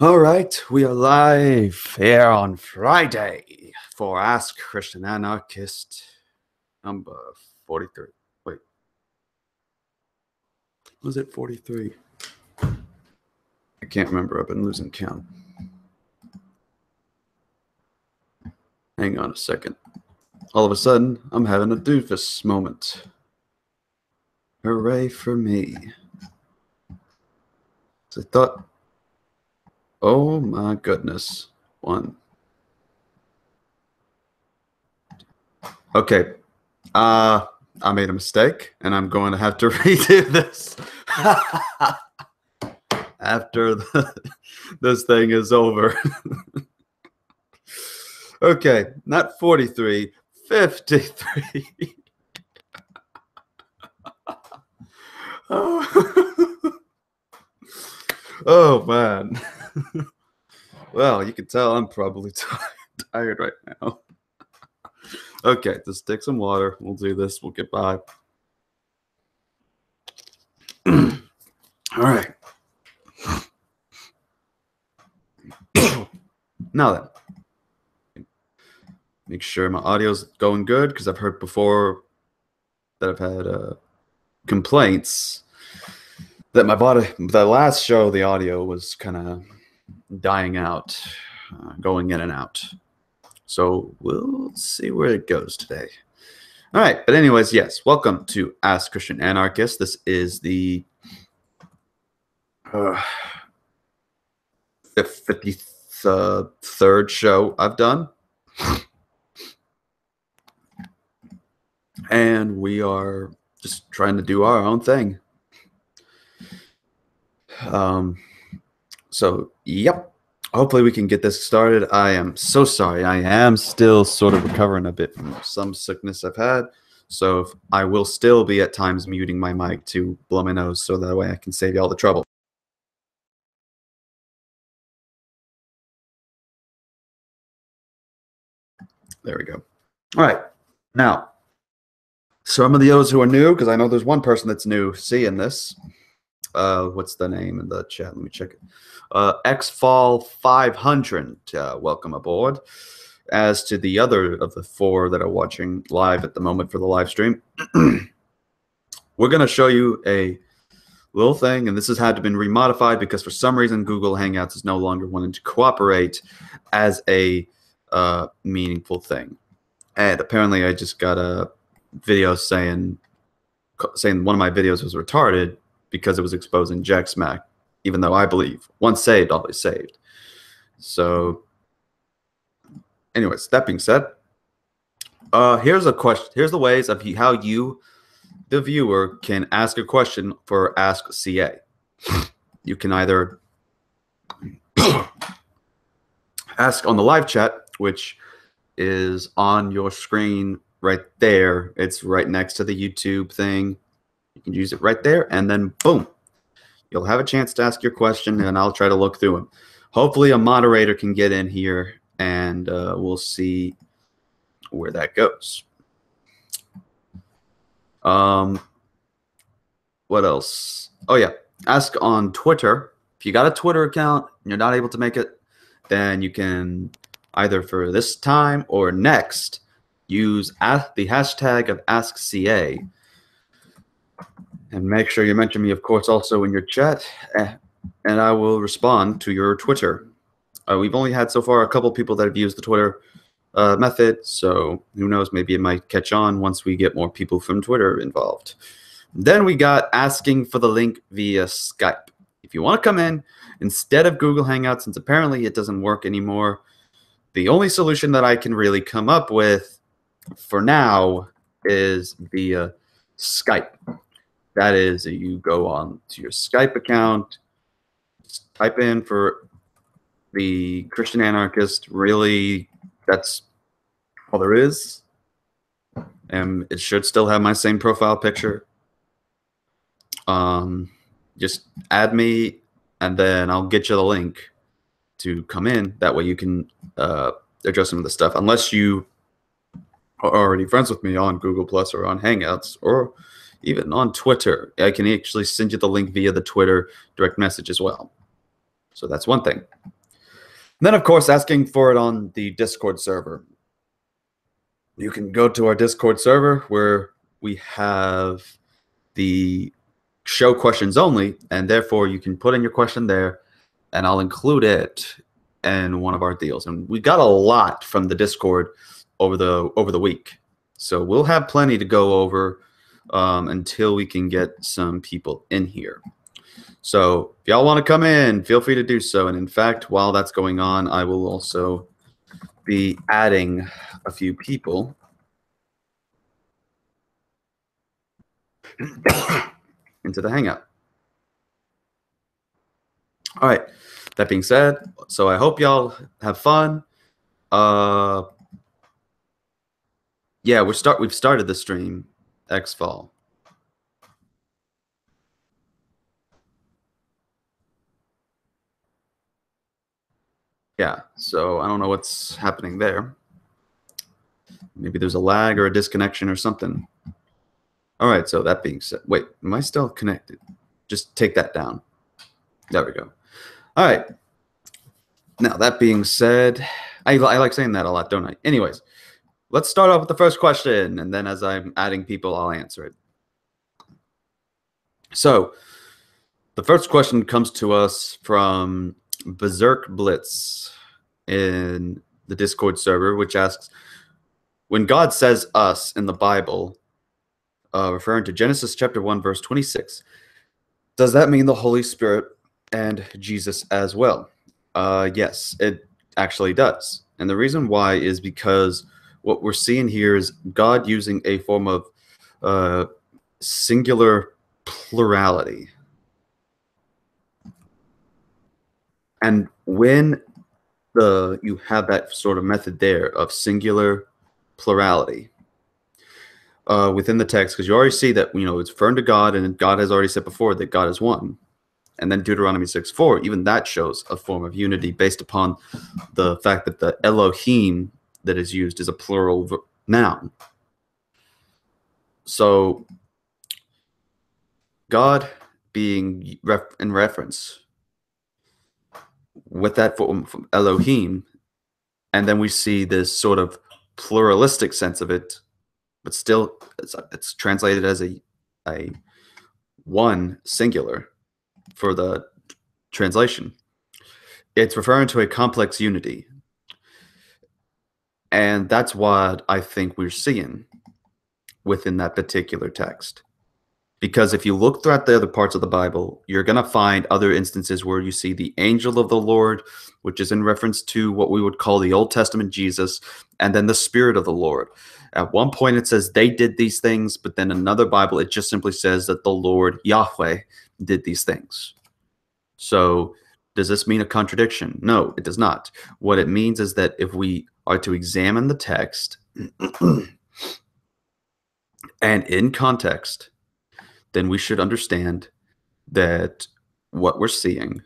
All right, we are live here on Friday for Ask Christian Anarchist number 43. Wait, was it 43? I can't remember. I've been losing count. Hang on a second. All of a sudden, I'm having a doofus moment. Hooray for me. So I thought, oh my goodness. One. Okay. I made a mistake, and I'm going to have to redo this after this thing is over. Okay, not 43, 53. Oh. Oh, man. Well, you can tell I'm probably tired right now. Okay, just take some water. We'll do this. We'll get by. All right. Now then, make sure my audio's going good, because I've heard before that I've had complaints that the last show, the audio was kind of dying out, going in and out. So we'll see where it goes today. All right, but anyways, yes, welcome to Ask Christian Anarchist. This is the 53rd show I've done. And we are just trying to do our own thing. So, yep. Hopefully we can get this started. I am so sorry. I am still sort of recovering a bit from some sickness I've had. So I will still be at times muting my mic to blow my nose, so that way I can save you all the trouble. There we go. All right. Now, some of those who are new, because I know there's one person that's new seeing this. What's the name in the chat? Let me check it. XFall500, welcome aboard. As to the other of the four that are watching live at the moment for the live stream, we're going to show you a little thing, and this has had to be remodified because for some reason Google Hangouts is no longer wanting to cooperate as a meaningful thing. And apparently I just got a video saying one of my videos was retarded because it was exposing Jack Smack, even though I believe once saved, always saved. So anyways, that being said, here's a question. Here's the ways of how you, the viewer, can ask a question for Ask CA. You can either ask on the live chat, which is on your screen right there. It's right next to the YouTube thing. You can use it right there, and then boom, you'll have a chance to ask your question, and I'll try to look through them. Hopefully a moderator can get in here, and we'll see where that goes. What else? Oh, yeah. Ask on Twitter. If you got a Twitter account and you're not able to make it, then you can either for this time or next use the hashtag of AskCA. And make sure you mention me, of course, also in your chat, and I will respond to your Twitter. We've only had so far a couple people that have used the Twitter method, so who knows, maybe it might catch on once we get more people from Twitter involved. Then we got asking for the link via Skype. If you want to come in, instead of Google Hangouts, since apparently it doesn't work anymore, the only solution that I can really come up with for now is via Skype. That is, you go on to your Skype account, type in for the Christian Anarchist. Really, that's all there is. And it should still have my same profile picture. Just add me, and then I'll get you the link to come in. That way you can address some of the stuff. Unless you are already friends with me on Google Plus or on Hangouts or even on Twitter, I can actually send you the link via the Twitter direct message as well. So that's one thing. And then, of course, asking for it on the Discord server. You can go to our Discord server where we have the show questions only, and therefore you can put in your question there, and I'll include it in one of our deals. And we got a lot from the Discord over the week, so we'll have plenty to go over until we can get some people in here. So if y'all want to come in, feel free to do so. And in fact, while that's going on, I will also be adding a few people into the Hangout. All right. That being said, so I hope y'all have fun. Yeah, we've started the stream X-Fall. Yeah, so I don't know what's happening there. Maybe there's a lag or a disconnection or something. All right, so that being said, wait, am I still connected? Just take that down. There we go. All right. Now, that being said, I like saying that a lot, don't I? Anyways, let's start off with the first question, and then as I'm adding people, I'll answer it. So, the first question comes to us from Berserk Blitz in the Discord server, which asks, when God says us in the Bible, referring to Genesis chapter 1, verse 26, does that mean the Holy Spirit and Jesus as well? Yes, it actually does. And the reason why is because what we're seeing here is God using a form of singular plurality. And when you have that sort of method there of singular plurality within the text, because you already see that it's referring to God, and God has already said before that God is one. And then Deuteronomy 6:4, even that shows a form of unity based upon the fact that the Elohim that is used is a plural noun. So God being in reference with that form from Elohim, and then we see this sort of pluralistic sense of it, but still it's translated as a one singular for the translation. It's referring to a complex unity. And that's what I think we're seeing within that particular text. Because if you look throughout the other parts of the Bible, you're going to find other instances where you see the angel of the Lord, which is in reference to what we would call the Old Testament Jesus, and then the Spirit of the Lord. At one point it says they did these things, but then another Bible, it just simply says that the Lord, Yahweh, did these things. So does this mean a contradiction? No, it does not. What it means is that if we are to examine the text and in context, then we should understand that what we're seeing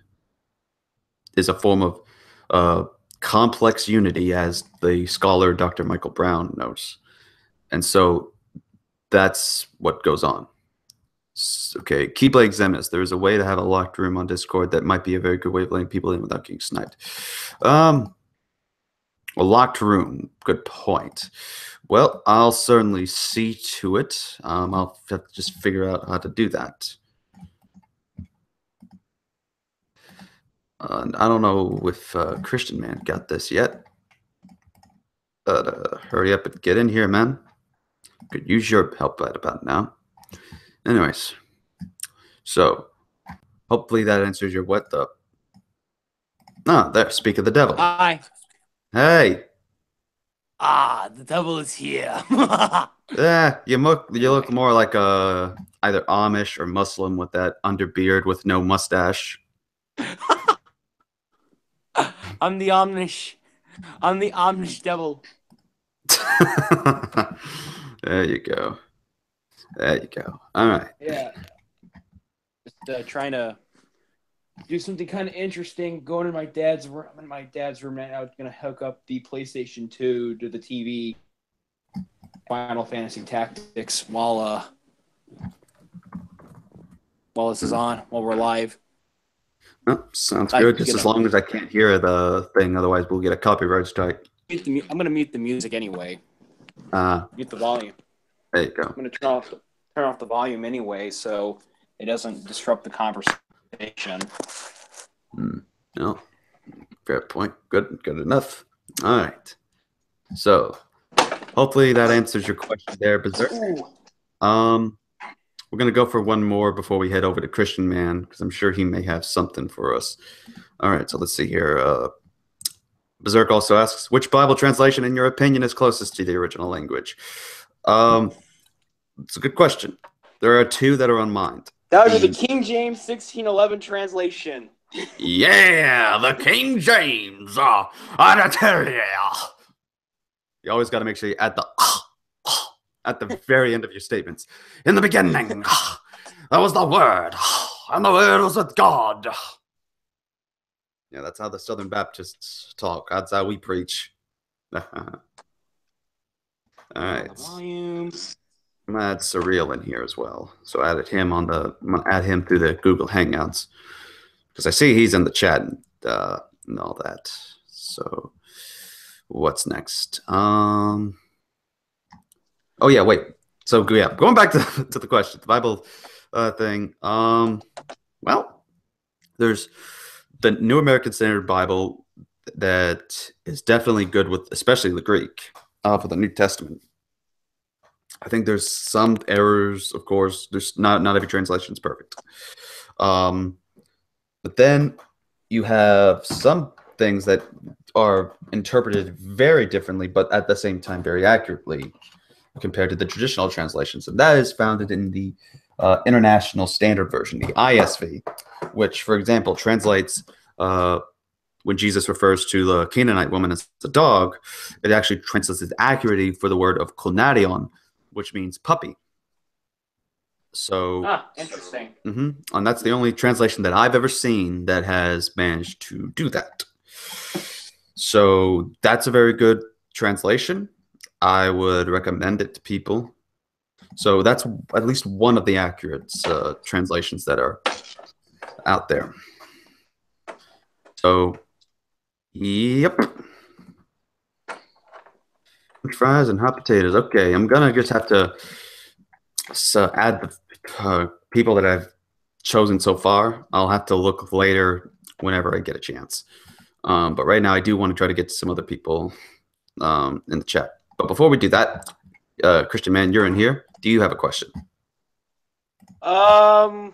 is a form of complex unity, as the scholar Dr. Michael Brown notes. And so that's what goes on. Okay, Keyblade Examinus. There is a way to have a locked room on Discord that might be a very good way of letting people in without getting sniped. A locked room. Good point. Well, I'll certainly see to it. I'll have to just figure out how to do that. I don't know if Christian Man got this yet. But hurry up and get in here, man. Could use your help right about now. Anyways, so hopefully that answers your what the. Ah, there. Speak of the devil. Hi. Hey. Ah, the devil is here. Yeah, you look more like either Amish or Muslim with that underbeard with no mustache. I'm the Amish devil. There you go. There you go. All right. Yeah. Just trying to do something kind of interesting. Going in my dad's room. I'm in my dad's room right now. I'm gonna hook up the PlayStation 2 to the TV. Final Fantasy Tactics while this is on, while we're live. Oh, sounds I good. can Just get as a- long as I can't hear the thing, otherwise we'll get a copyright strike. I'm gonna mute the music anyway. Ah, Mute the volume. there you go. I'm gonna turn off the volume anyway, so it doesn't disrupt the conversation. No, fair point. Good enough. All right. So hopefully that answers your question there, Berserk. We're gonna go for one more before we head over to Christian Man, because I'm sure he may have something for us. All right, so let's see here. Berserk also asks, which Bible translation, in your opinion, is closest to the original language? It's a good question. There are two that are on mind. That would be the King James 1611 translation. Yeah, the King James. You always got to make sure you add the at the very end of your statements. In the beginning, that was the Word, and the Word was with God. Yeah, that's how the Southern Baptists talk. That's how we preach. All right. Volumes. I'm gonna add Surreal in here as well. So I'm gonna add him through the Google Hangouts because I see he's in the chat and all that. So what's next? Oh yeah, wait. So yeah, going back to the question, the Bible thing. Well, there's the New American Standard Bible that is definitely good with, especially the Greek for the New Testament. I think there's some errors, of course. There's not every translation is perfect. But then you have some things that are interpreted very differently, but at the same time very accurately compared to the traditional translations. And that is founded in the International Standard Version, the ISV, which, for example, translates when Jesus refers to the Canaanite woman as a dog, it actually translates as accurately for the word of konadion, which means puppy. So, interesting. And that's the only translation that I've ever seen that has managed to do that. So that's a very good translation. I would recommend it to people. So that's at least one of the accurate translations that are out there. So, yep. French fries and hot potatoes. Okay, I'm gonna just have to add the people that I've chosen so far. I'll have to look later whenever I get a chance. But right now, I do want to try to get some other people in the chat. But before we do that, Christian Man, you're in here. Do you have a question? Let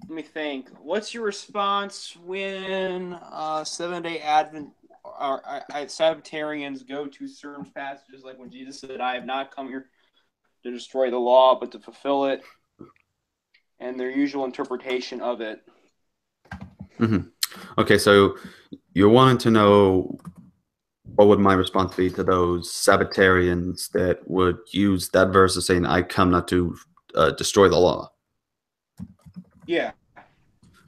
me think. What's your response when Seventh-day Advent or Sabbatarians go to certain passages, like when Jesus said, "I have not come here to destroy the law, but to fulfill it," and their usual interpretation of it? Okay, so you're wanting to know what would my response be to those Sabbatarians that would use that verse as saying, "I come not to destroy the law." Yeah.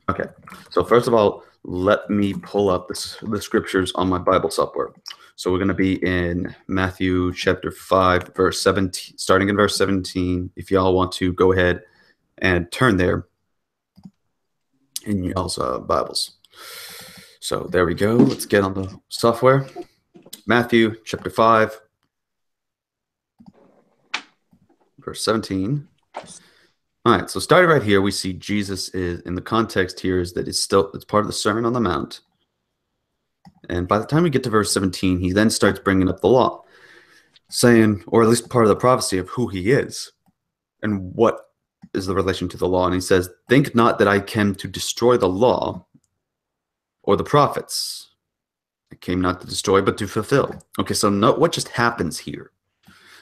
Okay. So first of all, let me pull up the scriptures on my Bible software. So we're going to be in Matthew chapter 5, verse 17, starting in verse 17. If y'all want to go ahead and turn there in y'all's Bibles. So there we go. Let's get on the software. Matthew chapter 5, verse 17. All right, so starting right here, we see Jesus is, in the context here, is that it's part of the Sermon on the Mount. And by the time we get to verse 17, he then starts bringing up the law, saying, or at least part of the prophecy of who he is and what is the relation to the law. And he says, "Think not that I came to destroy the law or the prophets. I came not to destroy, but to fulfill." Okay, so note what just happens here.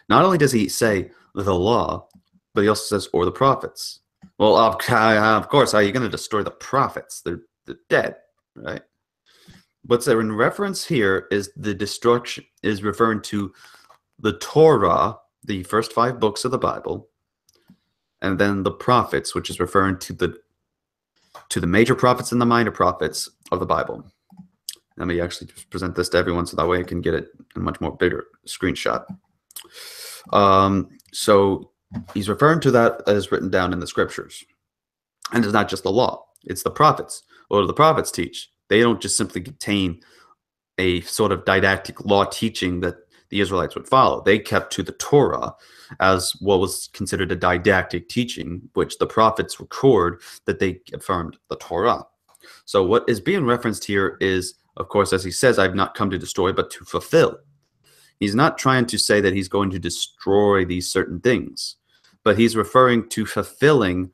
Not only does he say the law, but he also says, or the prophets. Well, of course, how are you going to destroy the prophets? They're dead, right? What's in reference here is the destruction is referring to the Torah, the first 5 books of the Bible, and then the prophets, which is referring to the major prophets and the minor prophets of the Bible. Let me actually just present this to everyone so that way I can get it in a much more bigger screenshot. So he's referring to that as written down in the scriptures. And it's not just the law. It's the prophets. What do the prophets teach? They don't just simply contain a sort of didactic law teaching that the Israelites would follow. They kept to the Torah as what was considered a didactic teaching, which the prophets record that they affirmed the Torah. So what is being referenced here is, of course, as he says, I've not come to destroy, but to fulfill. He's not trying to say that he's going to destroy these certain things, but he's referring to fulfilling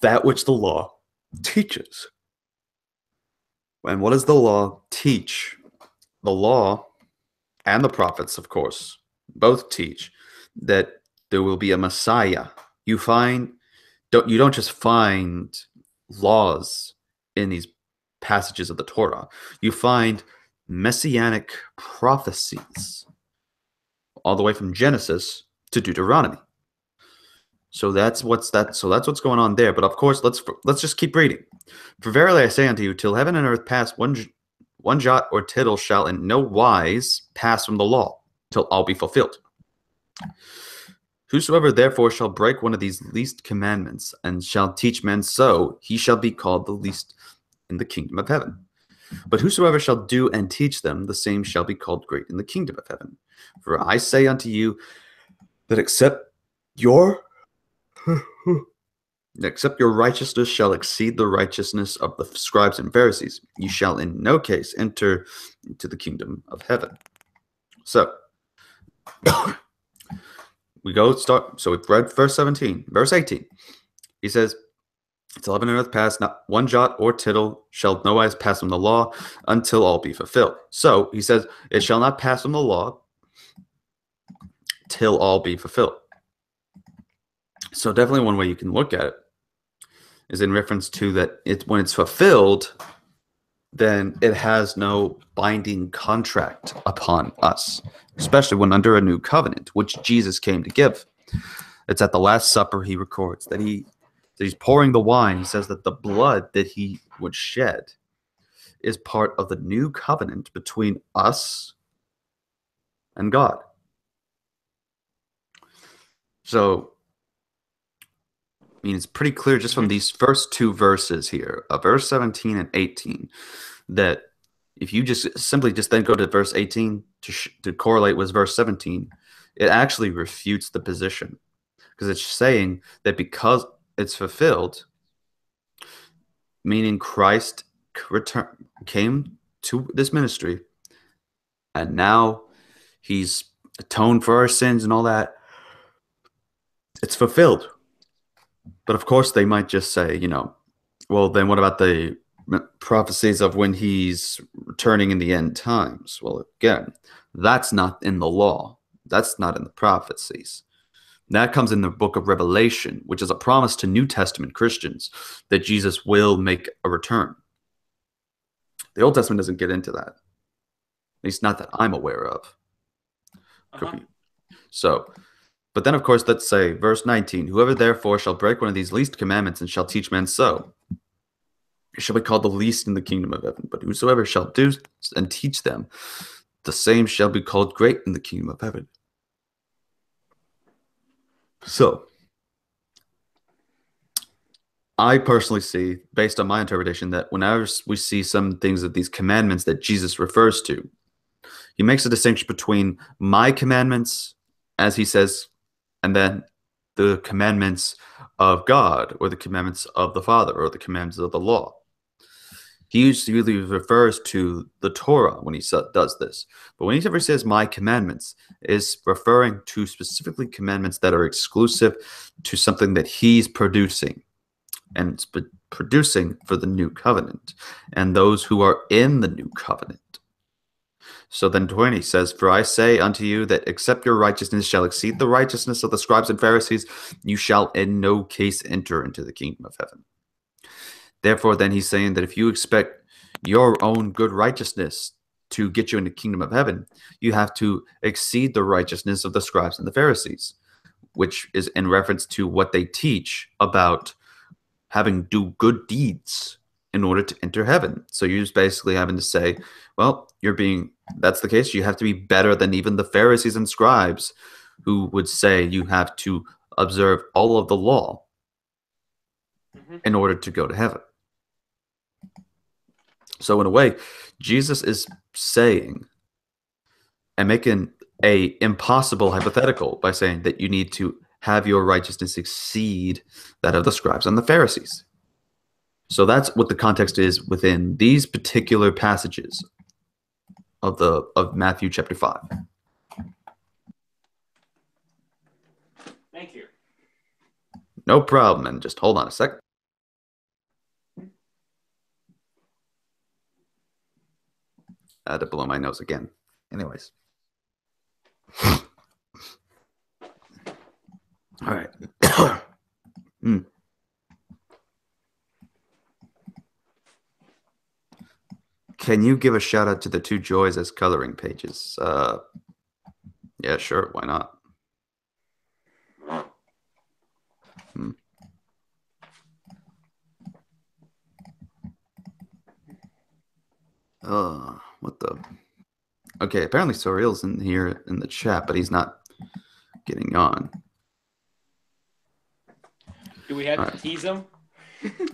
that which the law teaches. And what does the law teach? The law and the prophets, of course, both teach that there will be a Messiah. You don't just find laws in these passages of the Torah. You find messianic prophecies all the way from Genesis to Deuteronomy. So that's what's going on there. But of course, let's just keep reading. For verily I say unto you, till heaven and earth pass, one jot or tittle shall in no wise pass from the law, till all be fulfilled. Whosoever therefore shall break one of these least commandments, and shall teach men so, he shall be called the least in the kingdom of heaven. But whosoever shall do and teach them, the same shall be called great in the kingdom of heaven. For I say unto you, that except your righteousness shall exceed the righteousness of the scribes and Pharisees, you shall in no case enter into the kingdom of heaven. So, we've read verse 17. Verse 18, he says, till heaven and earth pass, not one jot or tittle shall no wise pass from the law until all be fulfilled. So, he says, it shall not pass from the law till all be fulfilled. So definitely one way you can look at it is in reference to that when it's fulfilled, then it has no binding contract upon us, especially when under a new covenant, which Jesus came to give. It's at the Last Supper he records that he's pouring the wine. He says that the blood that he would shed is part of the new covenant between us and God. So, I mean, it's pretty clear just from these first two verses here, verse 17 and 18, that if you just then go to verse 18 to correlate with verse 17, it actually refutes the position, because it's saying that because it's fulfilled, meaning Christ came to this ministry, and now he's atoned for our sins and all that, it's fulfilled. But of course, they might just say, well, then what about the prophecies of when he's returning in the end times? Well, again, that's not in the law. That's not in the prophecies. That comes in the book of Revelation, which is a promise to New Testament Christians that Jesus will make a return. The Old Testament doesn't get into that. At least not that I'm aware of. So, but then, of course, let's say, verse 19, whoever therefore shall break one of these least commandments and shall teach men so, he shall be called the least in the kingdom of heaven. But whosoever shall do and teach them, the same shall be called great in the kingdom of heaven. So, I personally see, based on my interpretation, that whenever we see some things of these commandments that Jesus refers to, he makes a distinction between my commandments, as he says, and then the commandments of God, or the commandments of the Father, or the commandments of the law. He usually refers to the Torah when he does this. But when he ever says my commandments, is referring to specifically commandments that are exclusive to something that he's producing, and producing for the new covenant, and those who are in the new covenant. So then 20 says, for I say unto you that except your righteousness shall exceed the righteousness of the scribes and Pharisees, you shall in no case enter into the kingdom of heaven. Therefore, then he's saying that if you expect your own good righteousness to get you into the kingdom of heaven, you have to exceed the righteousness of the scribes and the Pharisees, which is in reference to what they teach about having do good deeds in order to enter heaven. So you're just basically having to say, well, that's the case. You have to be better than even the Pharisees and scribes, who would say you have to observe all of the law in order to go to heaven. So in a way, Jesus is saying and making a impossible hypothetical by saying that you need to have your righteousness exceed that of the scribes and the Pharisees. So that's what the context is within these particular passages of Matthew chapter 5. Thank you. No problem. And just hold on a second. I had to blow my nose again. Anyways. All right. Can you give a shout out to the two Joys as coloring pages? Yeah, sure. Why not? What the? Okay, apparently Surreal's in here in the chat, but he's not getting on. Do we have to tease him?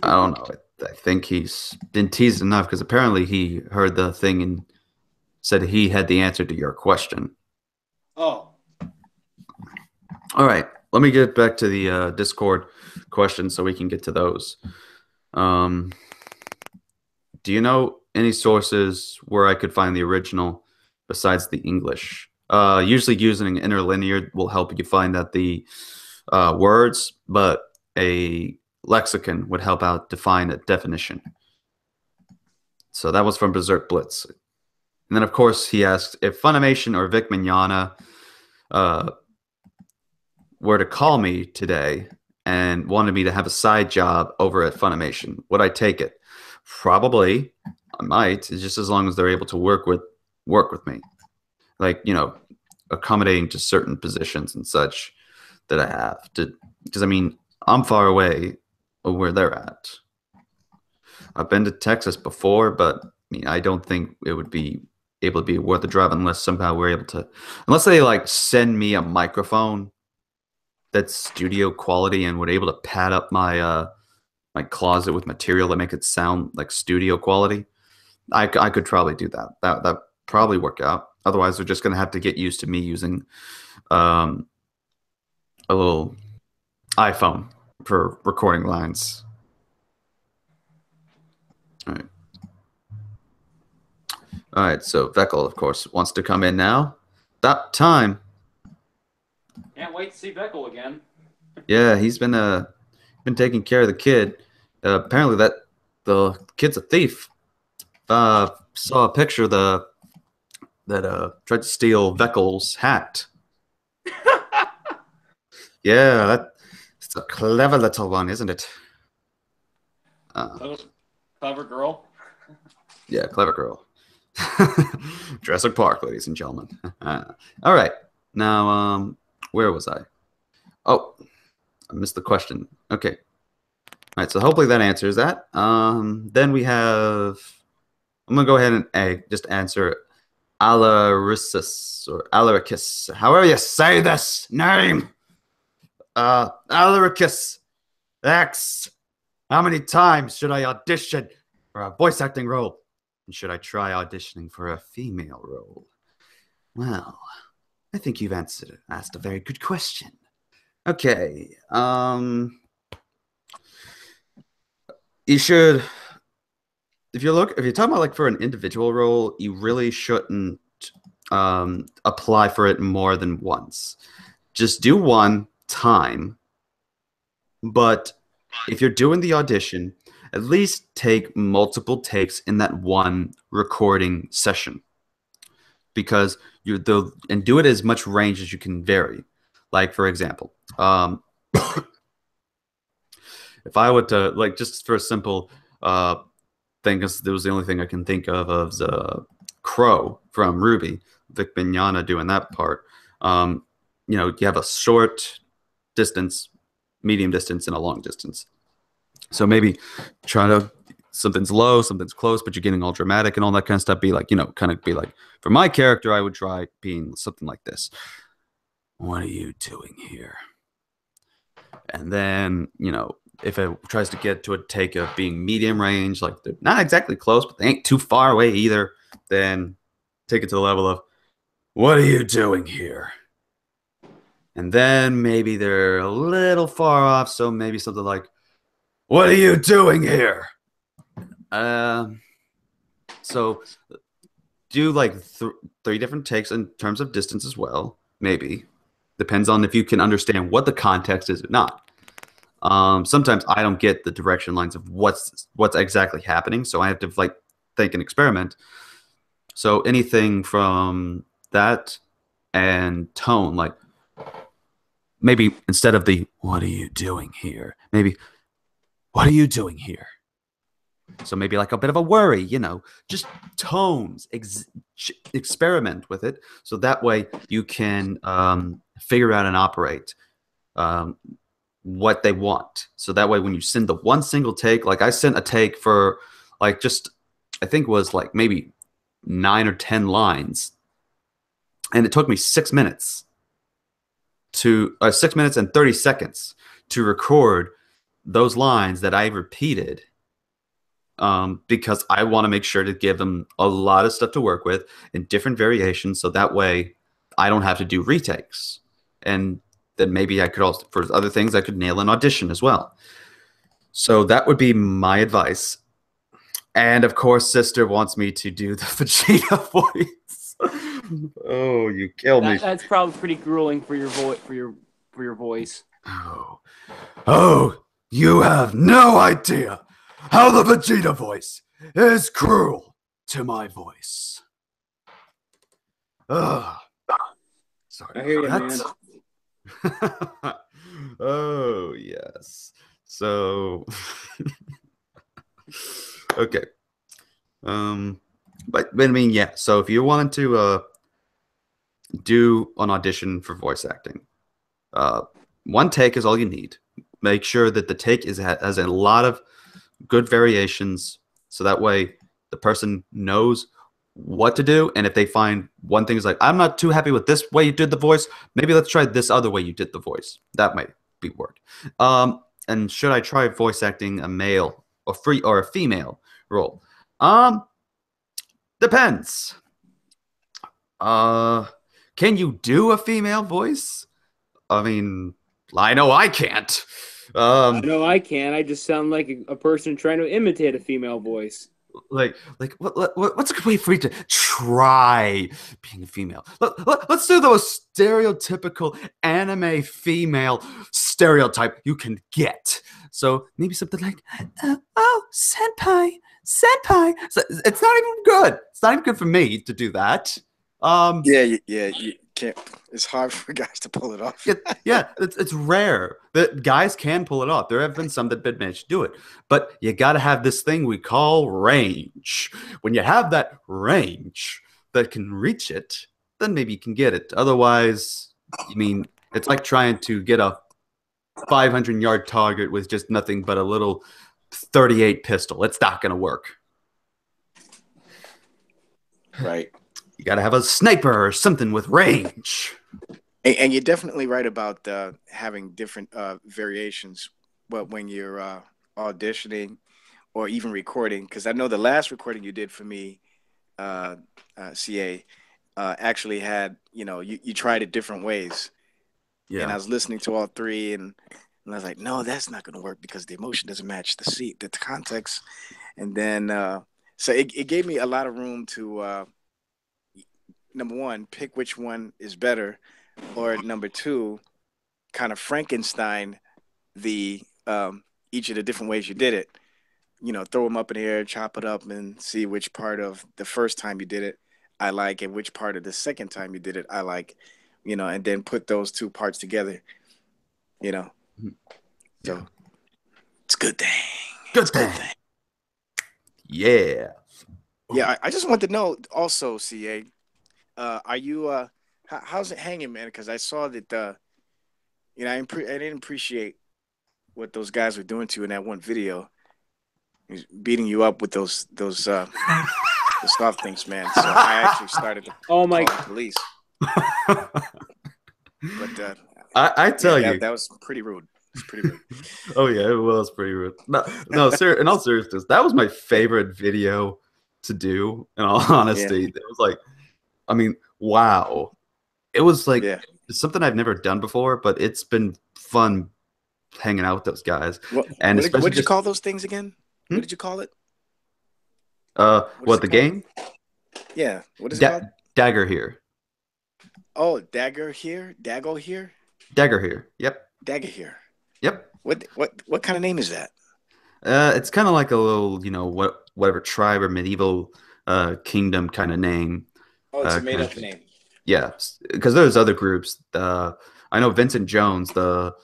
I don't know. I think he's been teased enough because apparently he heard the thing and said he had the answer to your question. Oh. All right. Let me get back to the Discord questions so we can get to those. Do you know any sources where I could find the original besides the English? Usually using interlinear will help you find out the words, but a lexicon would help out define a definition. So that was from Berserk Blitz. And then, of course, he asked if Funimation or Vic Mignogna were to call me today and wanted me to have a side job over at Funimation, would I take it? Probably. I might. It's just as long as they're able to work with me. Like, you know, accommodating to certain positions and such that I have to, because I mean, I'm far away of where they're at. I've been to Texas before, but I mean, I don't think it would be able to be worth the drive unless somehow we're able to, unless they like send me a microphone that's studio quality and would able to pad up my my closet with material that make it sound like studio quality. I could probably do that. That probably work out. Otherwise, they're just gonna have to get used to me using a little iPhone for recording lines. All right. All right. So Veckel, of course, wants to come in now. That time. Can't wait to see Beckel again. Yeah, he's been taking care of the kid. Apparently, that the kid's a thief. Saw a picture that tried to steal Veckel's hat. Yeah, it's a clever little one, isn't it? Clever girl. Yeah, clever girl. Jurassic Park, ladies and gentlemen. All right. Now, where was I? Oh, I missed the question. Okay. All right, so hopefully that answers that. Then we have, I'm going to go ahead and just answer Alaricus, or Alaricus. However you say this name. Alaricus X. How many times should I audition for a voice acting role? And should I try auditioning for a female role? Well, I think you've asked a very good question. Okay. You should, if you're talking about like for an individual role, you really shouldn't apply for it more than once. Just do one time. But if you're doing the audition, at least take multiple takes in that one recording session, because and do it as much range as you can vary. Like, for example, if I were to, like, just for a simple thing, because there was the only thing I can think of Crow from Ruby, Vic Mignogna doing that part. You know, you have a short distance, medium distance, and a long distance. So maybe try to, something's low, something's close, but you're getting all dramatic and all that kind of stuff. Be like, you know, kind of be like, for my character, I would try being something like this. What are you doing here? And then, you know, if it tries to get to a take of being medium range, like they're not exactly close, but they ain't too far away either, then take it to the level of, what are you doing here? And then maybe they're a little far off, so maybe something like, what are you doing here? So do like three different takes in terms of distance as well, maybe. Depends on if you can understand what the context is or not. Sometimes I don't get the direction lines of what's exactly happening, so I have to like think and experiment. So anything from that and tone, like maybe instead of the "what are you doing here," maybe "what are you doing here." So maybe like a bit of a worry, just tones. Experiment with it, so that way you can figure out and operate um, what they want. So that way when you send the one single take, like I sent a take for like just I think was like maybe 9 or 10 lines, and it took me 6 minutes to 6 minutes and 30 seconds to record those lines that I repeated, because I want to make sure to give them a lot of stuff to work with in different variations, so that way I don't have to do retakes. And then maybe I could also, for other things, I could nail an audition as well. So that would be my advice. And of course, Sister wants me to do the Vegeta voice. Oh, you kill me. That's probably pretty grueling for your voice. Oh, you have no idea how the Vegeta voice is cruel to my voice. Ugh. Sorry. I hear you, man. Oh, yes. So, okay. But I mean, yeah. So if you wanted to do an audition for voice acting, one take is all you need. Make sure that the take has a lot of good variations, so that way the person knows what to do. And if they find one thing is like, I'm not too happy with this way you did the voice, maybe let's try this other way you did the voice. That might be work. And should I try voice acting a male or a female role? Depends. Can you do a female voice? I mean, I know I can't. I know I can. I just sound like a person trying to imitate a female voice. What's a good way for you to try being a female? Let's do the most stereotypical anime female stereotype you can get. So maybe something like, oh, senpai. So it's not even good. It's not even good for me to do that. Yeah, you can't. It's hard for guys to pull it off. It's rare that guys can pull it off. There have been some that did manage to do it, but you got to have this thing we call range. When you have that range that can reach it, then maybe you can get it. Otherwise, I mean, it's like trying to get a 500-yard target with just nothing but a little 38 pistol. It's not going to work. Right. You got to have a sniper or something with range. And you're definitely right about having different variations. But when you're auditioning or even recording, because I know the last recording you did for me, CA, actually had, you tried it different ways. Yeah. And I was listening to all three, and I was like, no, that's not going to work because the emotion doesn't match the context. And then, so it gave me a lot of room to, number one, pick which one is better, or number two, kind of Frankenstein the each of the different ways you did it. Throw them up in the air, chop it up, and see which part of the first time you did it I like, and which part of the second time you did it I like. And then put those two parts together. So it's a good thing. Good thing. Yeah. Yeah, I just want to know also, CA. Are you how's it hanging, man? Because I saw that I didn't appreciate what those guys were doing to you in that one video. He was beating you up with those the soft things, man. So I actually started to call the police. But I tell you, that was pretty rude. It's pretty rude. Oh yeah, it was pretty rude. No, in all seriousness, that was my favorite video to do. In all honesty, it was like, I mean, wow, it was like it's something I've never done before, but it's been fun hanging out with those guys. What did you call those things again? What did you call it? What the game? Yeah, what is it called? Dagger here. Oh, Dagger here, Dagger here. Dagger here. Yep. Dagger here. Yep. What kind of name is that? It's kind of like a little, whatever tribe or medieval kingdom kind of name. Oh, it's a made up name. Yeah, because there's other groups. I know Vincent Jones, the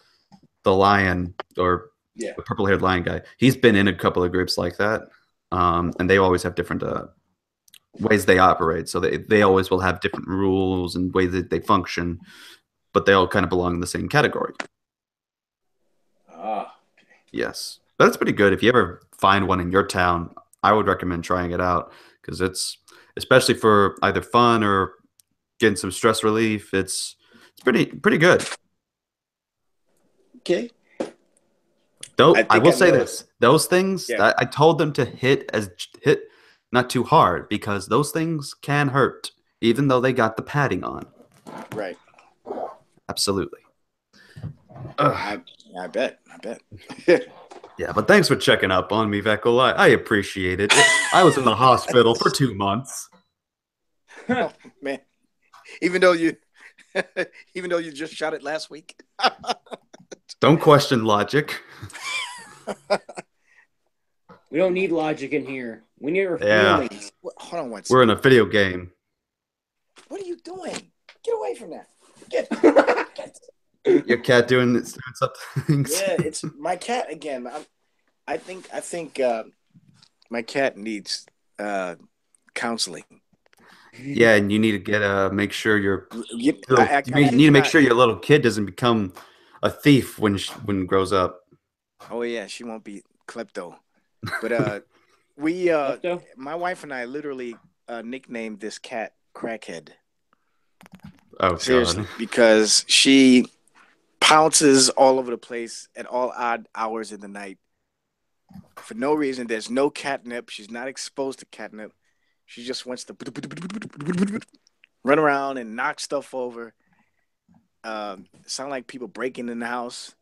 lion or the purple-haired lion guy. He's been in a couple of groups like that, and they always have different ways they operate. So they always will have different rules and ways that they function, but they all kind of belong in the same category. Ah, okay. Yes, but it's pretty good. If you ever find one in your town, I would recommend trying it out because it's especially for either fun or getting some stress relief. It's pretty good. Okay. Though I will say this: those things I told them to hit not too hard because those things can hurt, even though they got the padding on. Right. Absolutely. I bet. Yeah, but thanks for checking up on me, Veckel. I appreciate it. I was in the hospital for 2 months. Oh, man. Even though you just shot it last week. Don't question logic. We don't need logic in here. We need our feelings. Hold on one second. We're in a video game. What are you doing? Get away from that. Get. Your cat doing something. Yeah, it's my cat again. I think my cat needs counseling. Yeah, and you need to make sure your you need to make sure your little kid doesn't become a thief when it grows up. Oh yeah, she won't be klepto. But my wife and I literally nicknamed this cat Crackhead. Oh, seriously, God. Because she pounces all over the place at all odd hours in the night for no reason. There's no catnip. She's not exposed to catnip. She just wants to run around and knock stuff over. Sound like people breaking in the house.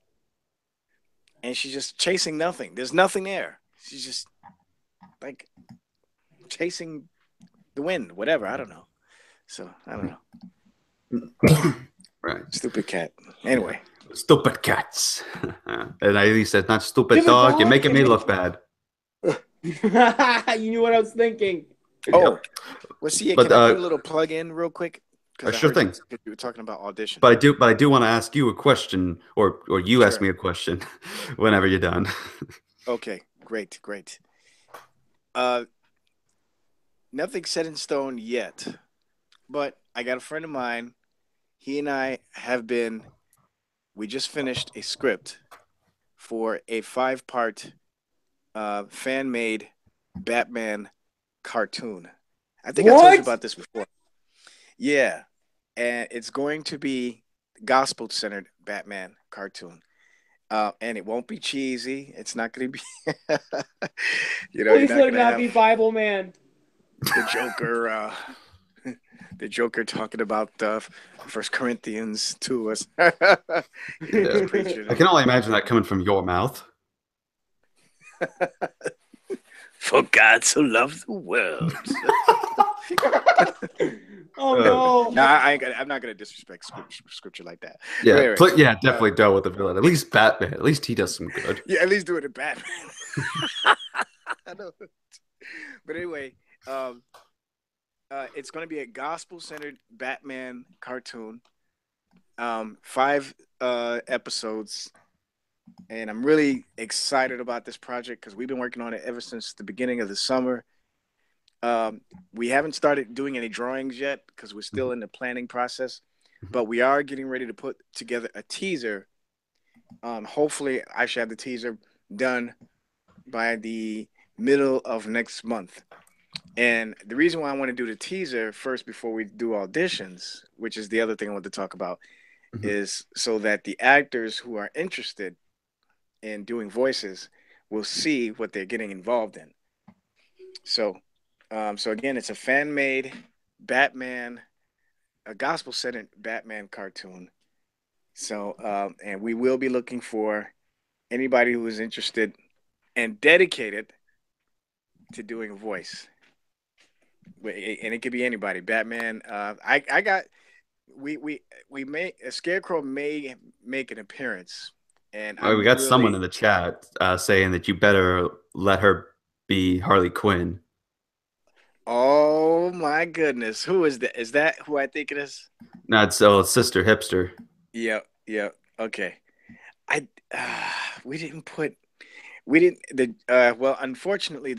And she's just chasing nothing. There's nothing there. She's just like chasing the wind, whatever. I don't know. So, I don't know. Right. Stupid cat. Anyway. Stupid cats. And I said, not stupid dog. You're making me look bad. You knew what I was thinking. Oh, well, see, can I put a little plug in real quick? Sure thing. You were talking about audition. But I do want to ask you a question, or you ask me a question whenever you're done. Okay, great. Nothing set in stone yet, but I got a friend of mine. He and I we just finished a script for a 5-part fan-made Batman cartoon. I think I told you about this before. Yeah, and it's going to be gospel-centered Batman cartoon. And it won't be cheesy. It's not going to be, Please let it not be Bible Man. The Joker talking about 1 Corinthians 2. I can only imagine that coming from your mouth. For God so loved the world. Oh no! No, I'm not gonna disrespect scripture like that. Yeah, definitely dealt with the villain. At least Batman. At least he does some good. Yeah, at least do it in Batman. I know. But anyway, it's gonna be a gospel-centered Batman cartoon. 5 episodes, and I'm really excited about this project because we've been working on it ever since the beginning of the summer. We haven't started doing any drawings yet because we're still in the planning process, but we are getting ready to put together a teaser. Hopefully I should have the teaser done by the middle of next month. And the reason why I want to do the teaser first before we do auditions, which is the other thing I want to talk about, is so that the actors who are interested in doing voices will see what they're getting involved in. So, so again, it's a fan-made Batman, a gospel-centered Batman cartoon. So, and we will be looking for anybody who is interested and dedicated to doing a voice. And it could be anybody. Batman. I got. We may a Scarecrow may make an appearance, and Oh, we I'm got someone in really. the chat saying that you better let her be Harley Quinn. Oh my goodness, who is that? Is that who I think it is? No, it's Sister Hipster. Yep, yep. Okay. I we didn't put we didn't the well, unfortunately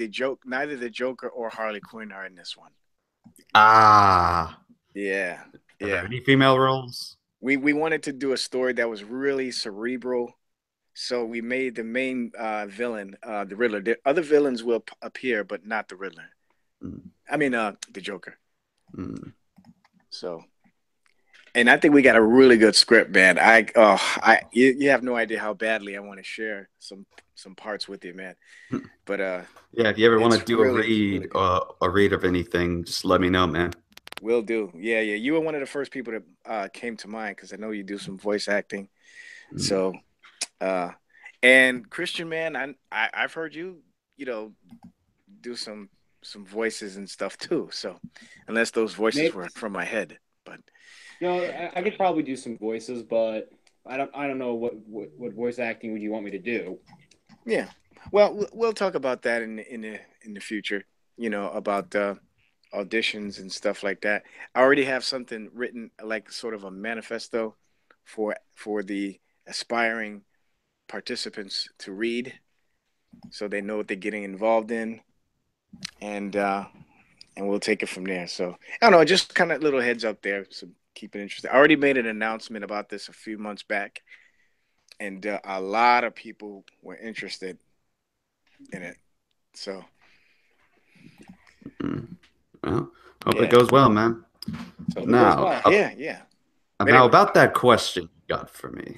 neither the Joker or Harley Quinn are in this one. Ah. Yeah. Are there Yeah. any female roles? We wanted to do a story that was really cerebral. So we made the main villain the Riddler. The other villains will appear, but not the Riddler. Mm. I mean the Joker. Mm. So and I think we got a really good script, man. You have no idea how badly I want to share some parts with you, man. But Yeah, if you ever want to it's do really good. a read of anything, just let me know, man. Will do. Yeah, yeah. You were one of the first people that came to mind because I know you do some voice acting. Mm. So, and Christian, man, I've heard you, do some voices and stuff too. So, unless those voices were from my head, but I could probably do some voices, but I don't know what voice acting would you want me to do. Yeah, well, we'll talk about that in the future. About auditions and stuff like that. I already have something written, like sort of a manifesto for the aspiring participants to read, so they know what they're getting involved in, and we'll take it from there. So I don't know, just kind of little heads up there, so keep it interesting. I already made an announcement about this a few months back, and a lot of people were interested in it. So, well, hope it goes well, man. So Now, yeah. Now about that question you got for me.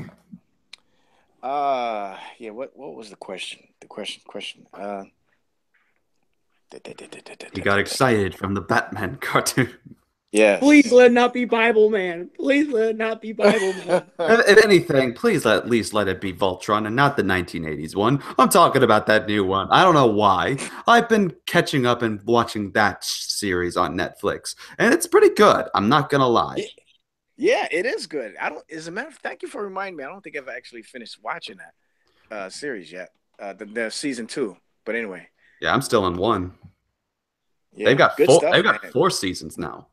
Yeah. What was the question? The question. You got excited from the Batman cartoon. Yes. Please let it not be Bible Man. Please let it not be Bible Man. If anything, please at least let it be Voltron and not the 1980s one. I'm talking about that new one. I don't know why. I've been catching up and watching that series on Netflix, and it's pretty good. I'm not gonna lie. Yeah, it is good. As a matter of fact, thank you for reminding me. I don't think I've actually finished watching that series yet. The season 2. But anyway. Yeah, I'm still in 1. Yeah, they've got good four. stuff, They've got man. 4 seasons now.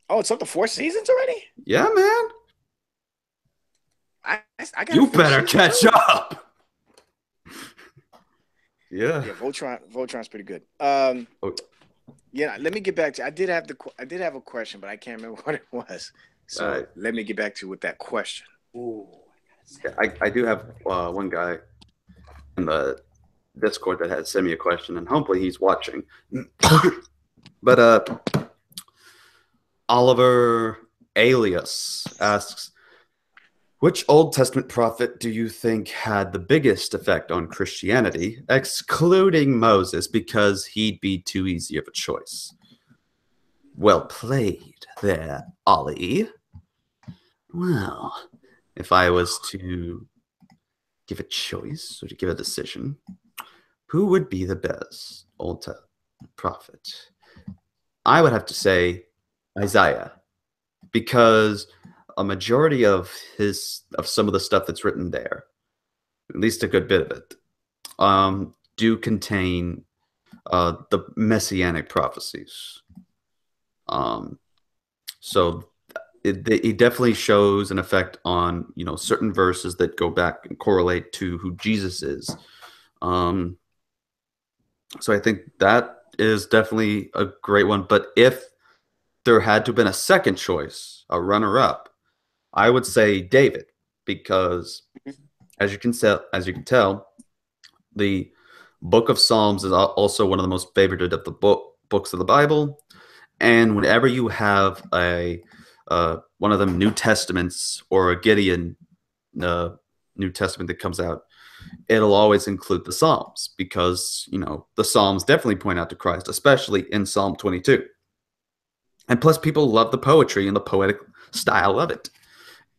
Oh, it's up to 4 seasons already? Yeah, man. I got. You better catch up. Yeah. Yeah, Voltron's pretty good. Oh. Yeah, let me get back to. I did have a question, but I can't remember what it was. So let me get back to you with that question. Ooh. I do have one guy in the Discord that had sent me a question, and hopefully he's watching. But Oliver Alias asks, which Old Testament prophet do you think had the biggest effect on Christianity, excluding Moses, because he'd be too easy of a choice? Well played there, Ollie. Well, if I was to give a choice or to give a decision, who would be the best Old Testament prophet? I would have to say Isaiah, because a majority of some of the stuff that's written there, at least a good bit of it, do contain the messianic prophecies. So it definitely shows an effect on certain verses that go back and correlate to who Jesus is. So I think that is definitely a great one. But if there had to have been a second choice, a runner-up, I would say David, because as you can tell, the Book of Psalms is also one of the most favored of the books of the Bible. And whenever you have one of them New Testaments or a Gideon New Testament that comes out, it'll always include the Psalms because, the Psalms definitely point out to Christ, especially in Psalm 22. And plus, people love the poetry and the poetic style of it.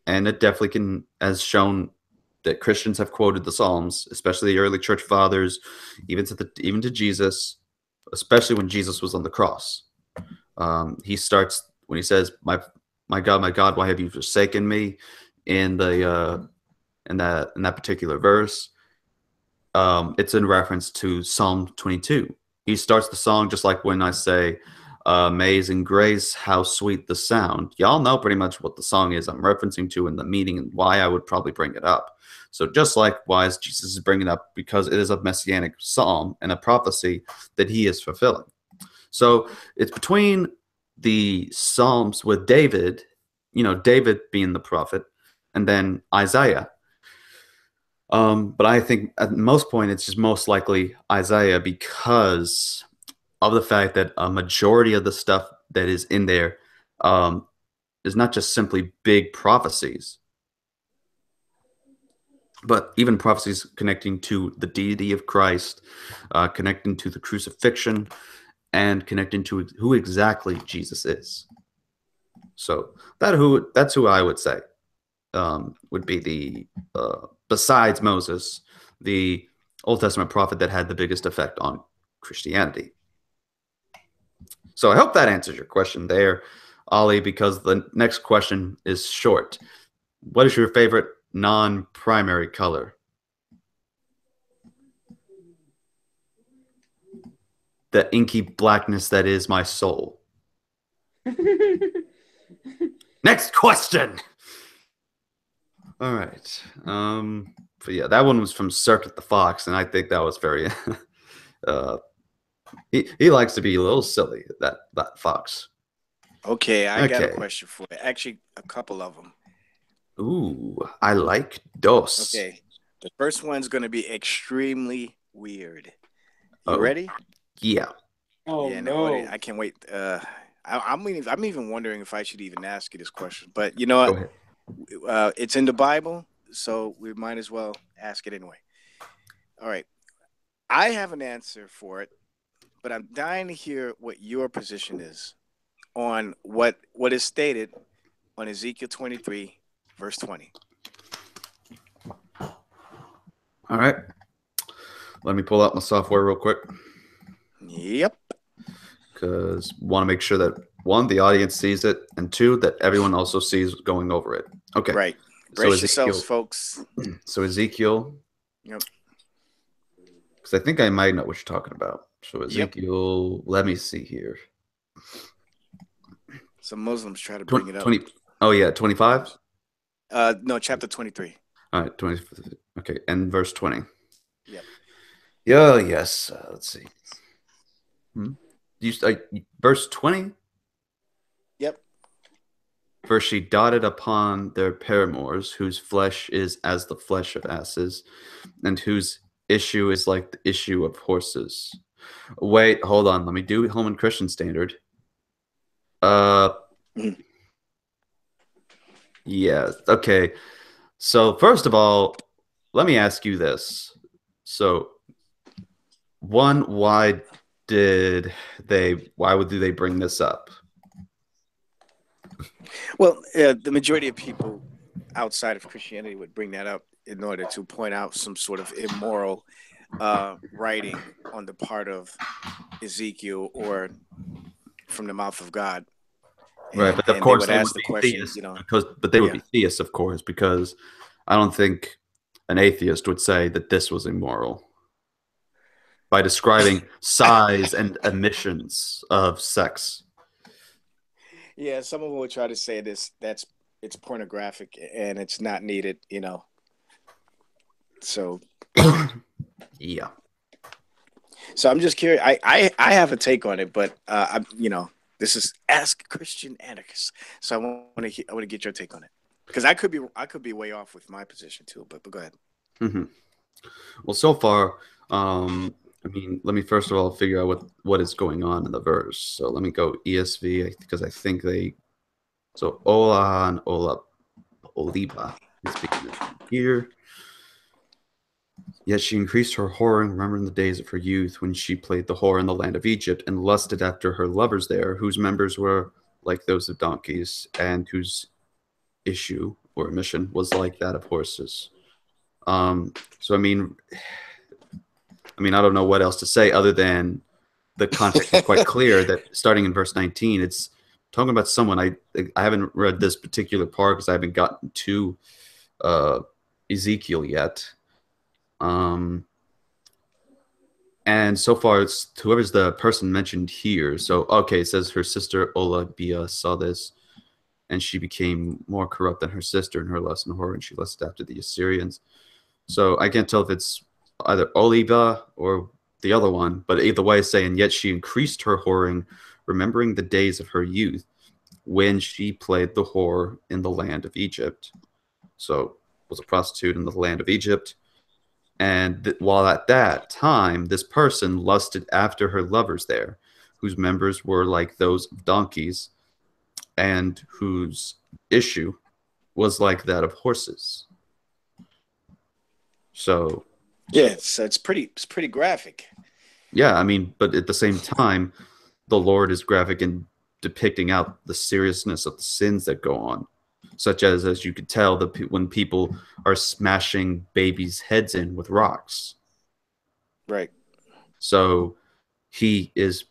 And it definitely can, as shown that Christians have quoted the Psalms, especially the early church fathers, even to Jesus, especially when Jesus was on the cross. He starts when he says, my God, why have you forsaken me?" In that particular verse, it's in reference to Psalm 22. He starts the song just like when I say, "Amazing grace, how sweet the sound." Y'all know pretty much what the song is I'm referencing to in the meaning and why I would probably bring it up. So just likewise, Jesus is bringing it up because it is a messianic psalm and a prophecy that he is fulfilling. So it's between the Psalms with David, David being the prophet, and then Isaiah. But I think at most point it's just most likely Isaiah because of the fact that a majority of the stuff that is in there is not just simply big prophecies, but even prophecies connecting to the deity of Christ, connecting to the crucifixion, and connecting to who exactly Jesus is. So that's who I would say would be the besides Moses, the Old Testament prophet that had the biggest effect on Christianity. So I hope that answers your question there, Ollie, because the next question is short. What is your favorite non-primary color? The inky blackness that is my soul. Next question. All right. But yeah, that one was from Circuit the Fox, and I think that was very he likes to be a little silly, that fox. Okay, I got a question for you. Actually, a couple of them. Ooh, I like dos. Okay. The first one's going to be extremely weird. You ready? Yeah. Oh, yeah, no. I can't wait. I'm even wondering if I should even ask you this question. But you know what? Go ahead. It's in the Bible, so we might as well ask it anyway. All right. I have an answer for it, but I'm dying to hear what your position is on what is stated on Ezekiel 23, verse 20. All right. Let me pull out my software real quick. Yep. Because want to make sure that, one, the audience sees it, and two, that everyone also sees going over it. Okay. Right. Brace yourselves, folks. So Ezekiel. Yep. Because I think I might know what you're talking about. So Ezekiel, let me see here. Some Muslims try to bring it up. 25? No, chapter 23. All right, 20. Okay, and verse 20. Yep. Yeah, yes. Let's see. Verse 20? Yep. For she dotted upon their paramours, whose flesh is as the flesh of asses, and whose issue is like the issue of horses. Wait, hold on. Let me do Holman Christian Standard. Yeah, okay. So first of all, let me ask you this. So one, why do they bring this up? Well, the majority of people outside of Christianity would bring that up in order to point out some sort of immoral writing on the part of Ezekiel or from the mouth of God. Right, but of course they would ask the question, theists, but they would be theists, of course, because I don't think an atheist would say that this was immoral by describing size and emissions of sex. Yeah, some of them would try to say it's pornographic and it's not needed, So yeah. So I'm just curious. I have a take on it, but this is Ask Christian Anarchist. So I want to get your take on it because I could be way off with my position too. But go ahead. Mm-hmm. Well, so far, let me first of all figure out what is going on in the verse. So let me go ESV because I think so Ola and Oliba is speaking here. Yet she increased her whoring, remembering the days of her youth when she played the whore in the land of Egypt and lusted after her lovers there, whose members were like those of donkeys, and whose issue or mission was like that of horses. So I don't know what else to say other than the context is quite clear that starting in verse 19, it's talking about someone. I haven't read this particular part because I haven't gotten to Ezekiel yet. And so far, it's whoever's the person mentioned here. So, okay, it says her sister Olabia saw this, and she became more corrupt than her sister in her lust and horror, and she lusted after the Assyrians. So I can't tell if it's either Oliba or the other one, but either way, saying, yet she increased her whoring, remembering the days of her youth when she played the whore in the land of Egypt. So was a prostitute in the land of Egypt. And while at that time, this person lusted after her lovers there, whose members were like those of donkeys, and whose issue was like that of horses. So, yeah, it's pretty graphic. yeah, but at the same time, the Lord is graphic in depicting out the seriousness of the sins that go on, such as you could tell, when people are smashing babies' heads in with rocks. Right. So he is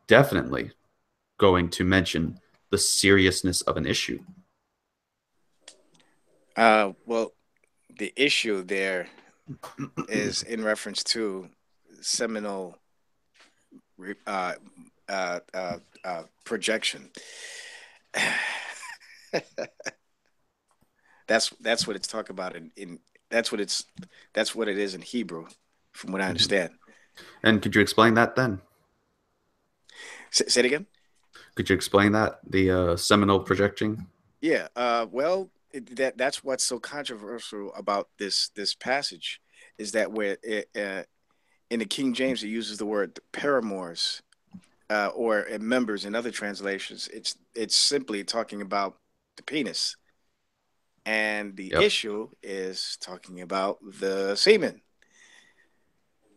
definitely going to mention the seriousness of an issue. Well, the issue there is in reference to seminal uh, projection. That's what it's talking about in that's what it is in Hebrew, from what I understand. And could you explain that then? Say it again. Could you explain that, the seminal projecting? Yeah. Well, that's what's so controversial about this passage is that where in the King James it uses the word paramours, or members in other translations. It's simply talking about the penis, and the issue is talking about the semen.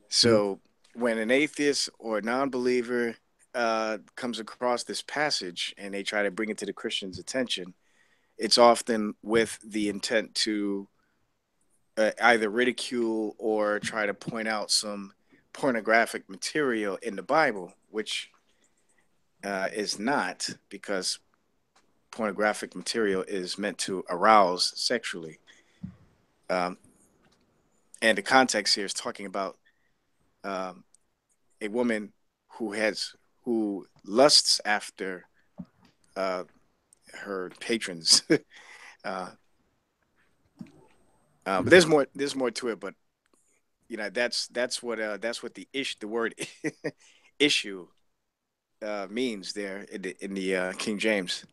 So when an atheist or a non-believer comes across this passage and they try to bring it to the Christian's attention, it's often with the intent to either ridicule or try to point out some pornographic material in the Bible, which is not, because pornographic material is meant to arouse sexually. And the context here is talking about a woman who lusts after her patrons. But there's more to it. But that's what the word issue means there in the King James.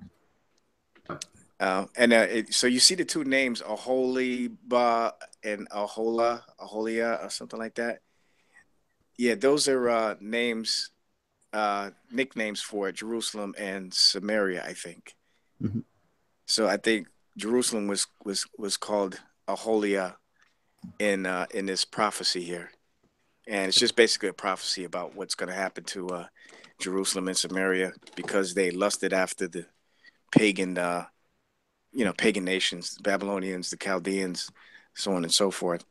So you see the two names, Aholiba and Aholia, or something like that. Yeah, those are names, nicknames for Jerusalem and Samaria, I think. Mm-hmm. So I think Jerusalem was called Aholia in this prophecy here, and it's just basically a prophecy about what's going to happen to Jerusalem and Samaria because they lusted after the pagan, pagan nations, the Babylonians, the Chaldeans, so on and so forth.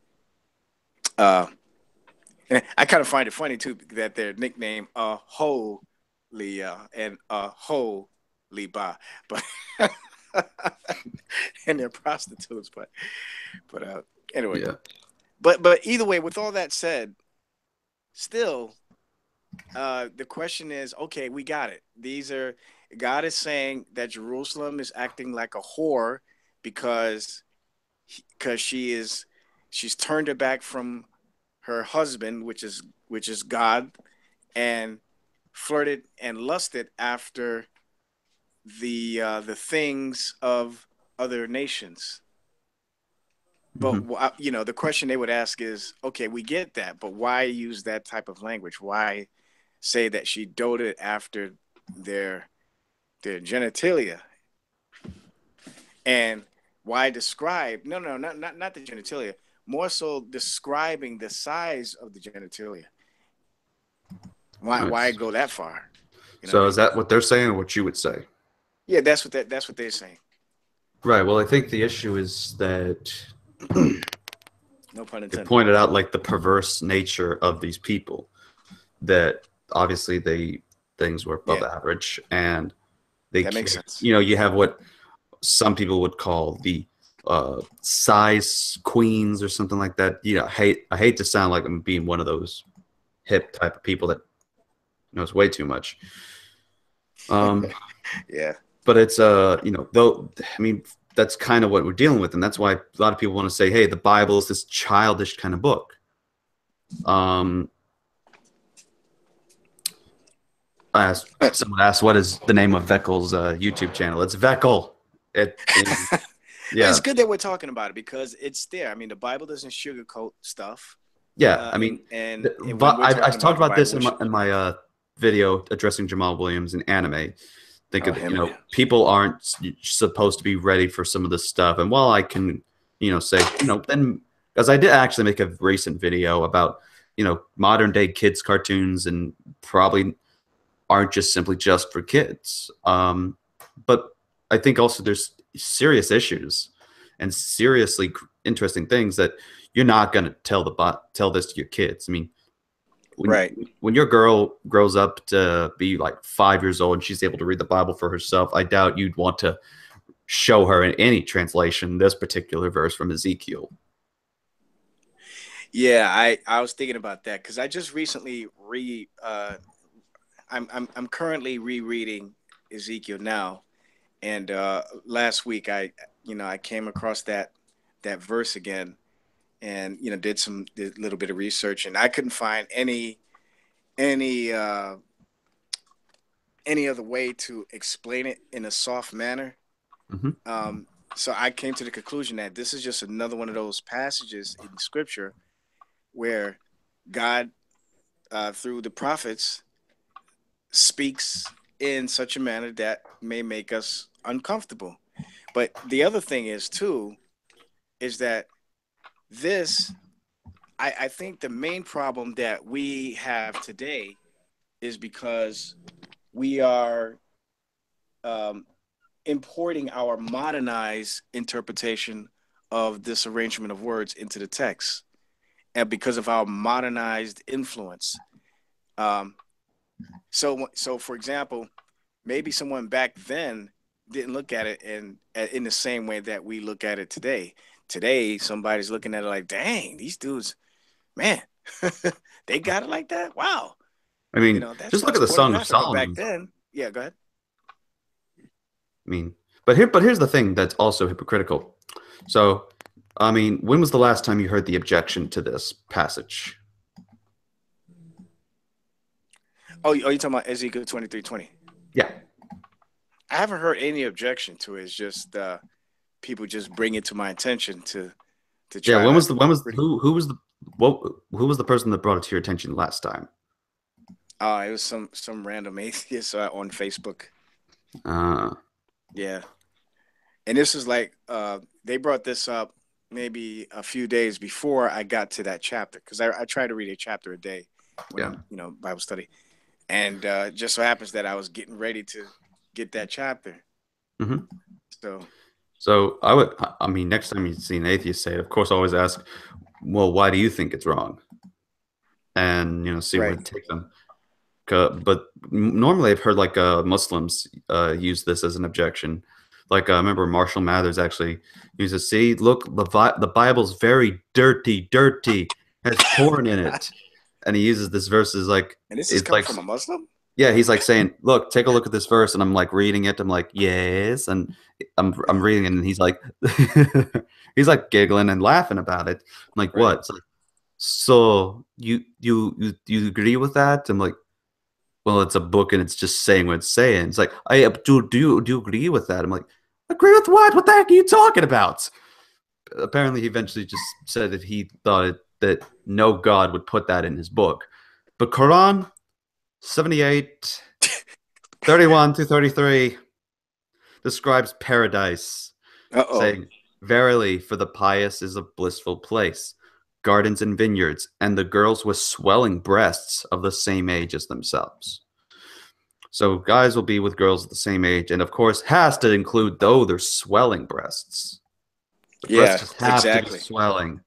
And I kind of find it funny too that they're nicknamed Aholia and Aholiba, but and they're prostitutes, but anyway. Yeah. But either way, with all that said, still, the question is, okay, we got it. God is saying that Jerusalem is acting like a whore because she's turned her back from her husband, which is God, and flirted and lusted after the things of other nations. But the question they would ask is, okay, we get that, but why use that type of language? Why say that she doted after their genitalia? And why describe not the genitalia, more so describing the size of the genitalia. Why go that far? So is that what they're saying, or what you would say? Yeah, that's what they're saying. Right. Well, I think the issue is that No pun it intended. pointed out like the perverse nature of these people. That obviously things were above average, and that makes sense. You have what some people would call the size queens or something like that. I hate to sound like I'm being one of those hip type of people that knows way too much. Yeah. But it's though, I mean, that's kind of what we're dealing with, and that's why a lot of people want to say, hey, the Bible is this childish kind of book. Someone asked, what is the name of Veckel's YouTube channel? It's Veckel. Yeah. It's good that we're talking about it because it's there. I mean, the Bible doesn't sugarcoat stuff. Yeah, I mean, I talked about this in my video addressing Jamal Williams and anime. People aren't supposed to be ready for some of this stuff. And while I can, say, then, because I did actually make a recent video about, modern day kids cartoons and probably aren't just for kids. But I think also there's serious issues and seriously interesting things that you're not going to tell this to your kids. I mean, when your girl grows up to be like 5 years old and she's able to read the Bible for herself, I doubt you'd want to show her in any translation this particular verse from Ezekiel. Yeah, I was thinking about that because I just recently I'm currently rereading Ezekiel now, and last week I came across that verse again, and did a little bit of research, and I couldn't find any other way to explain it in a soft manner. Mm-hmm. So I came to the conclusion that this is just another one of those passages in Scripture where God, through the prophets, speaks in such a manner that may make us uncomfortable. But the other thing is that I think the main problem that we have today is because we are importing our modernized interpretation of this arrangement of words into the text, and because of our modernized influence. So for example, maybe someone back then didn't look at it in the same way that we look at it today. Today, somebody's looking at it like, dang, these dudes, man, they got it like that. Wow. I mean, just look at the Song of Solomon. Back then, yeah, go ahead. I mean, but here's the thing that's also hypocritical. So, I mean, when was the last time you heard the objection to this passage? Oh, you're talking about Ezekiel 23:20? Yeah. I haven't heard any objection to it. It's just people just bring it to my attention to try. Yeah, who was the person that brought it to your attention last time? It was some random atheist on Facebook. Yeah. And this is like they brought this up maybe a few days before I got to that chapter, because I try to read a chapter a day when I'm, Bible study. And just so happens that I was getting ready to get that chapter. Mm-hmm. So I mean, next time you see an atheist say it, of course, always ask, well, why do you think it's wrong? And, see where it takes them. But normally I've heard like Muslims use this as an objection. Like I remember Marshall Mathers actually uses, see, look, the Bible's very dirty, has porn in it. And he uses this verse as like, and this is coming from a Muslim? Yeah, he's like saying, look, take a look at this verse. And I'm like reading it. I'm like, yes. And I'm reading it. And he's like, he's like giggling and laughing about it. I'm like, what? It's like, so you agree with that? I'm like, well, it's a book and it's just saying what it's saying. It's like, do you agree with that? I'm like, agree with what? What the heck are you talking about? Apparently, he eventually just said that he thought that no God would put that in his book. But Quran 78, 31 to 33 describes paradise, saying, verily, for the pious is a blissful place. gardens and vineyards, and the girls with swelling breasts of the same age as themselves. So guys will be with girls of the same age, and of course has to include, though, their swelling breasts. The breasts just have to be swelling.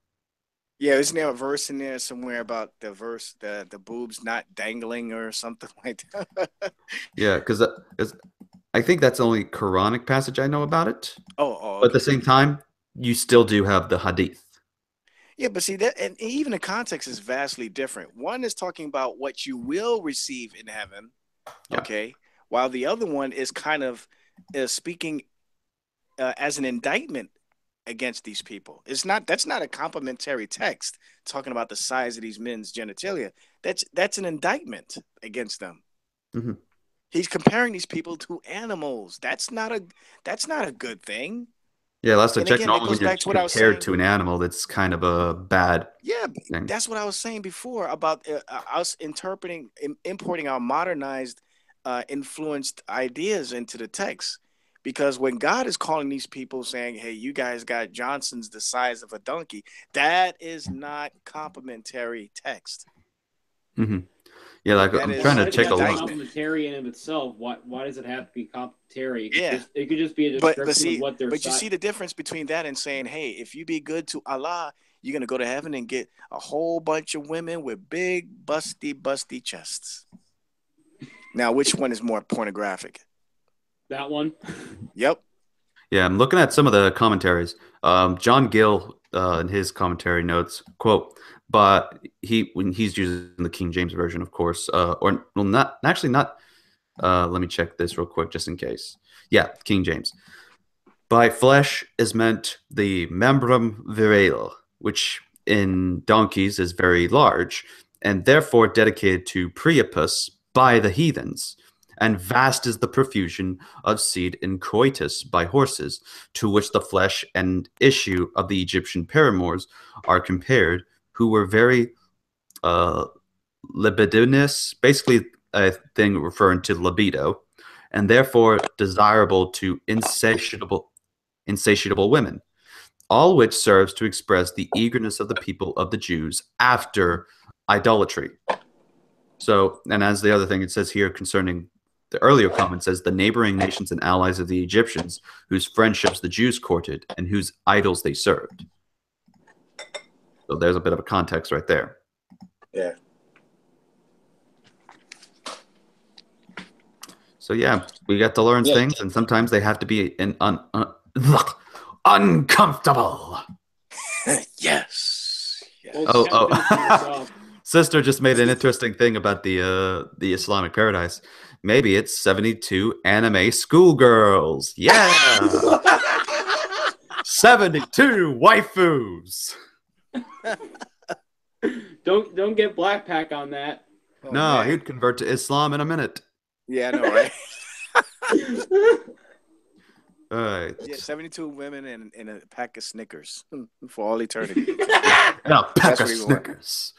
Yeah, isn't there a verse in there somewhere about the boobs not dangling or something like that? Yeah, because I think that's the only Quranic passage I know about it. Okay. But at the same time, you still do have the hadith. Yeah, but see that, and even the context is vastly different. One is talking about what you will receive in heaven, okay, while the other one is kind of speaking as an indictment against these people. That's not a complimentary text talking about the size of these men's genitalia. That's an indictment against them. Mm-hmm. He's comparing these people to animals. That's not a good thing. Yeah, last I checked, again, normally when you're compared to an animal, that's kind of a bad thing. That's what I was saying before about us importing our modernized, influenced ideas into the text. Because when God is calling these people saying, hey, you guys got Johnsons the size of a donkey, that is not complimentary text. Mm-hmm. Yeah, like I'm trying to check a lot. Complimentary in of itself. Why does it have to be complimentary? It could just be a description of what they're. But you see the difference between that and saying, hey, if you be good to Allah, you're gonna go to heaven and get a whole bunch of women with big, busty chests. Now, which one is more pornographic? That one. Yep. Yeah, I'm looking at some of the commentaries. John Gill, in his commentary notes, quote, but when he's using the King James version, of course, let me check this real quick just in case. Yeah, King James. By flesh is meant the membrum virile, which in donkeys is very large, and therefore dedicated to Priapus by the heathens. And vast is the profusion of seed in coitus by horses, to which the flesh and issue of the Egyptian paramours are compared, who were very libidinous, basically a thing referring to libido, and therefore desirable to insatiable women, all which serves to express the eagerness of the people of the Jews after idolatry. So, and as the other thing it says here concerning the earlier comment says the neighboring nations and allies of the Egyptians, whose friendships the Jews courted and whose idols they served. So there's a bit of a context right there. Yeah. So yeah, we get to learn things, and sometimes they have to be uncomfortable. Yes. Oh. Sister just made an interesting thing about the Islamic paradise. Maybe it's 72 anime schoolgirls. Yeah. 72 waifus. Don't get Black Pack on that. No, he'd convert to Islam in a minute. Yeah, I know, right? All right. Yeah, 72 women and a pack of Snickers for all eternity. And a pack of Snickers.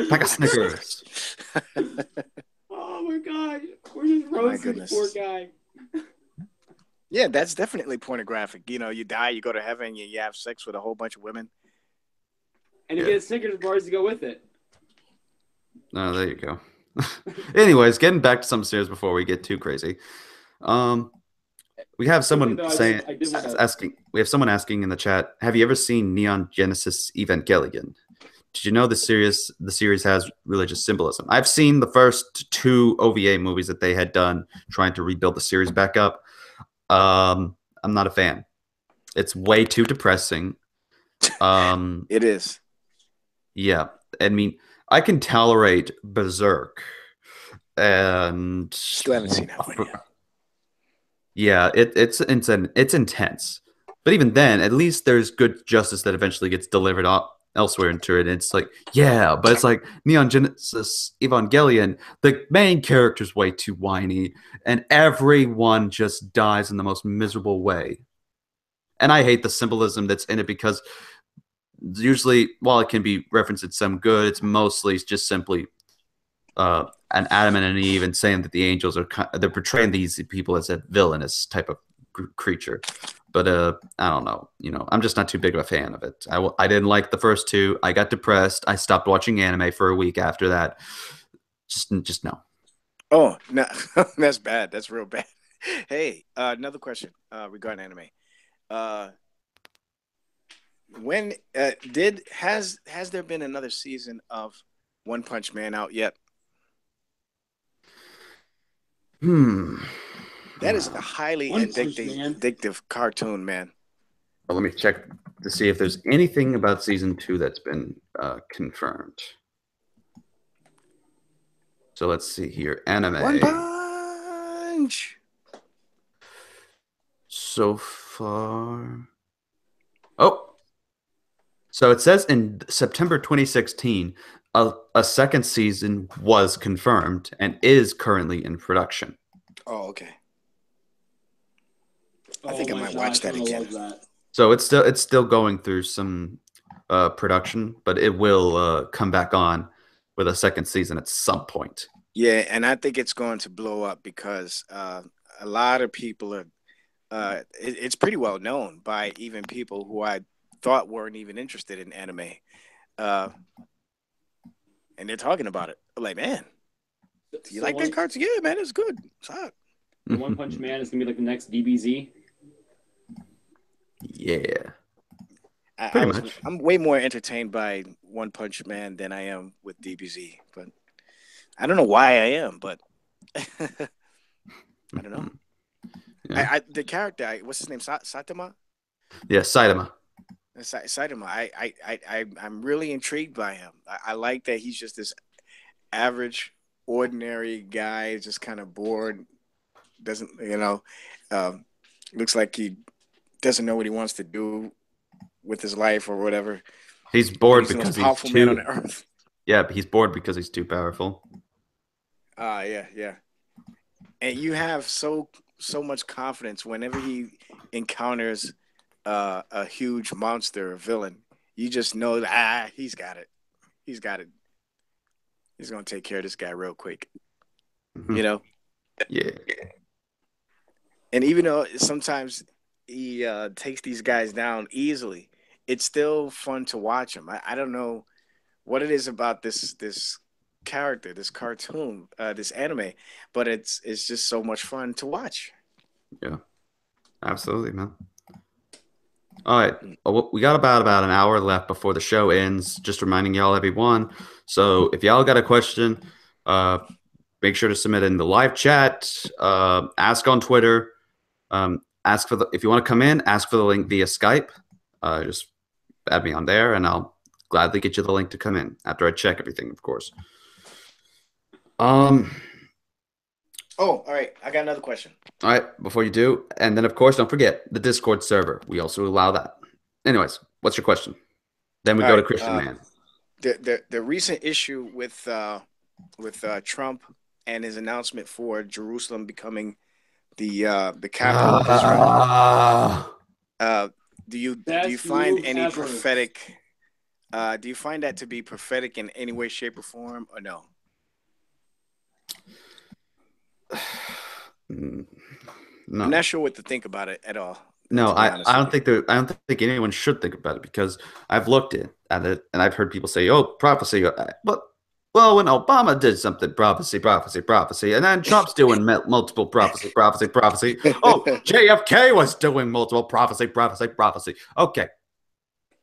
Pack of Snickers. Oh my God. We're just roasting this poor guy. Yeah, that's definitely pornographic. You know, you die, you go to heaven, you have sex with a whole bunch of women. And you get Snickers bars to go with it. Oh, there you go. Anyways, getting back to some serious before we get too crazy. We have someone asking. We have someone asking in the chat. Have you ever seen Neon Genesis Evangelion? Did you know the series has religious symbolism? I've seen the first 2 OVA movies that they had done trying to rebuild the series back up. I'm not a fan. It's way too depressing. It is. Yeah, I mean, I can tolerate Berserk, and still haven't seen that one yet. Yeah, it's intense, but even then, at least there's good justice that eventually gets delivered elsewhere into it. And it's like, yeah, but it's like Neon Genesis Evangelion. The main character's way too whiny, and everyone just dies in the most miserable way. And I hate the symbolism that's in it because usually, while it can be referenced as some good, it's mostly just simply an Adam and an Eve, and saying that the angels they're portraying these people as a villainous type of creature. but I don't know. I'm just not too big of a fan of it. I didn't like the first two. I got depressed. I stopped watching anime for a week after that. Just no. Oh, no, that's bad. That's real bad. Hey, another question regarding anime. Uh, when did has there been another season of One Punch Man out yet? That is a highly One Punch Man. addictive cartoon, man. Well, let me check to see if there's anything about season 2 that's been confirmed. So let's see here. Anime. One Punch. So far. Oh. So it says in September 2016, a second season was confirmed and is currently in production. Oh, okay. I Oh think I my might gosh, watch that I'm gonna again. love that. So it's still going through some production, but it will come back on with a second season at some point. Yeah, and I think it's going to blow up because a lot of people are. It's pretty well known by even people who I thought weren't even interested in anime, uh, and they're talking about it. I'm like, man, do you like that cartoon? Yeah, man, it's good. It's hot. The One Punch Man is gonna be like the next DBZ. Yeah. Pretty much. I'm way more entertained by One Punch Man than I am with DBZ, but I don't know why I am, but I don't know. Yeah. The character, what's his name? Saitama. Yeah, Saitama. Saitama. I'm really intrigued by him. I like that he's just this average, ordinary guy, just kind of bored. Doesn't looks like he doesn't know what he wants to do with his life or whatever. He's bored He's because the most powerful he's too. man on earth. Yeah, but he's bored because he's too powerful. Yeah. And you have so much confidence whenever he encounters a huge monster or villain. You just know that he's got it. He's got it. He's gonna take care of this guy real quick. Mhm. You know? Yeah. And even though sometimes he takes these guys down easily, it's still fun to watch him. I don't know what it is about this character, this cartoon, this anime, but it's just so much fun to watch. Yeah. Absolutely, man. All right. Well, we got about an hour left before the show ends. Just reminding y'all, everyone. So if y'all got a question, make sure to submit in the live chat. Ask on Twitter. Ask for if you want to come in, ask for the link via Skype. Just add me on there, and I'll gladly get you the link to come in after I check everything, of course. Oh, all right. I got another question. All right, before you do, and then of course, don't forget the Discord server. We also allow that. Anyways, what's your question? Then we go to Christian Man. The recent issue with Trump and his announcement for Jerusalem becoming the capital of Israel. Do you find any prophetic? Do you find that to be prophetic in any way, shape, or form, or no? No. I'm not sure what to think about it at all. No, I don't think anyone should think about it because I've looked at it and I've heard people say, "Oh, prophecy." Well, when Obama did something, prophecy, and then Trump's doing multiple prophecy. Oh, JFK was doing multiple prophecy. Okay,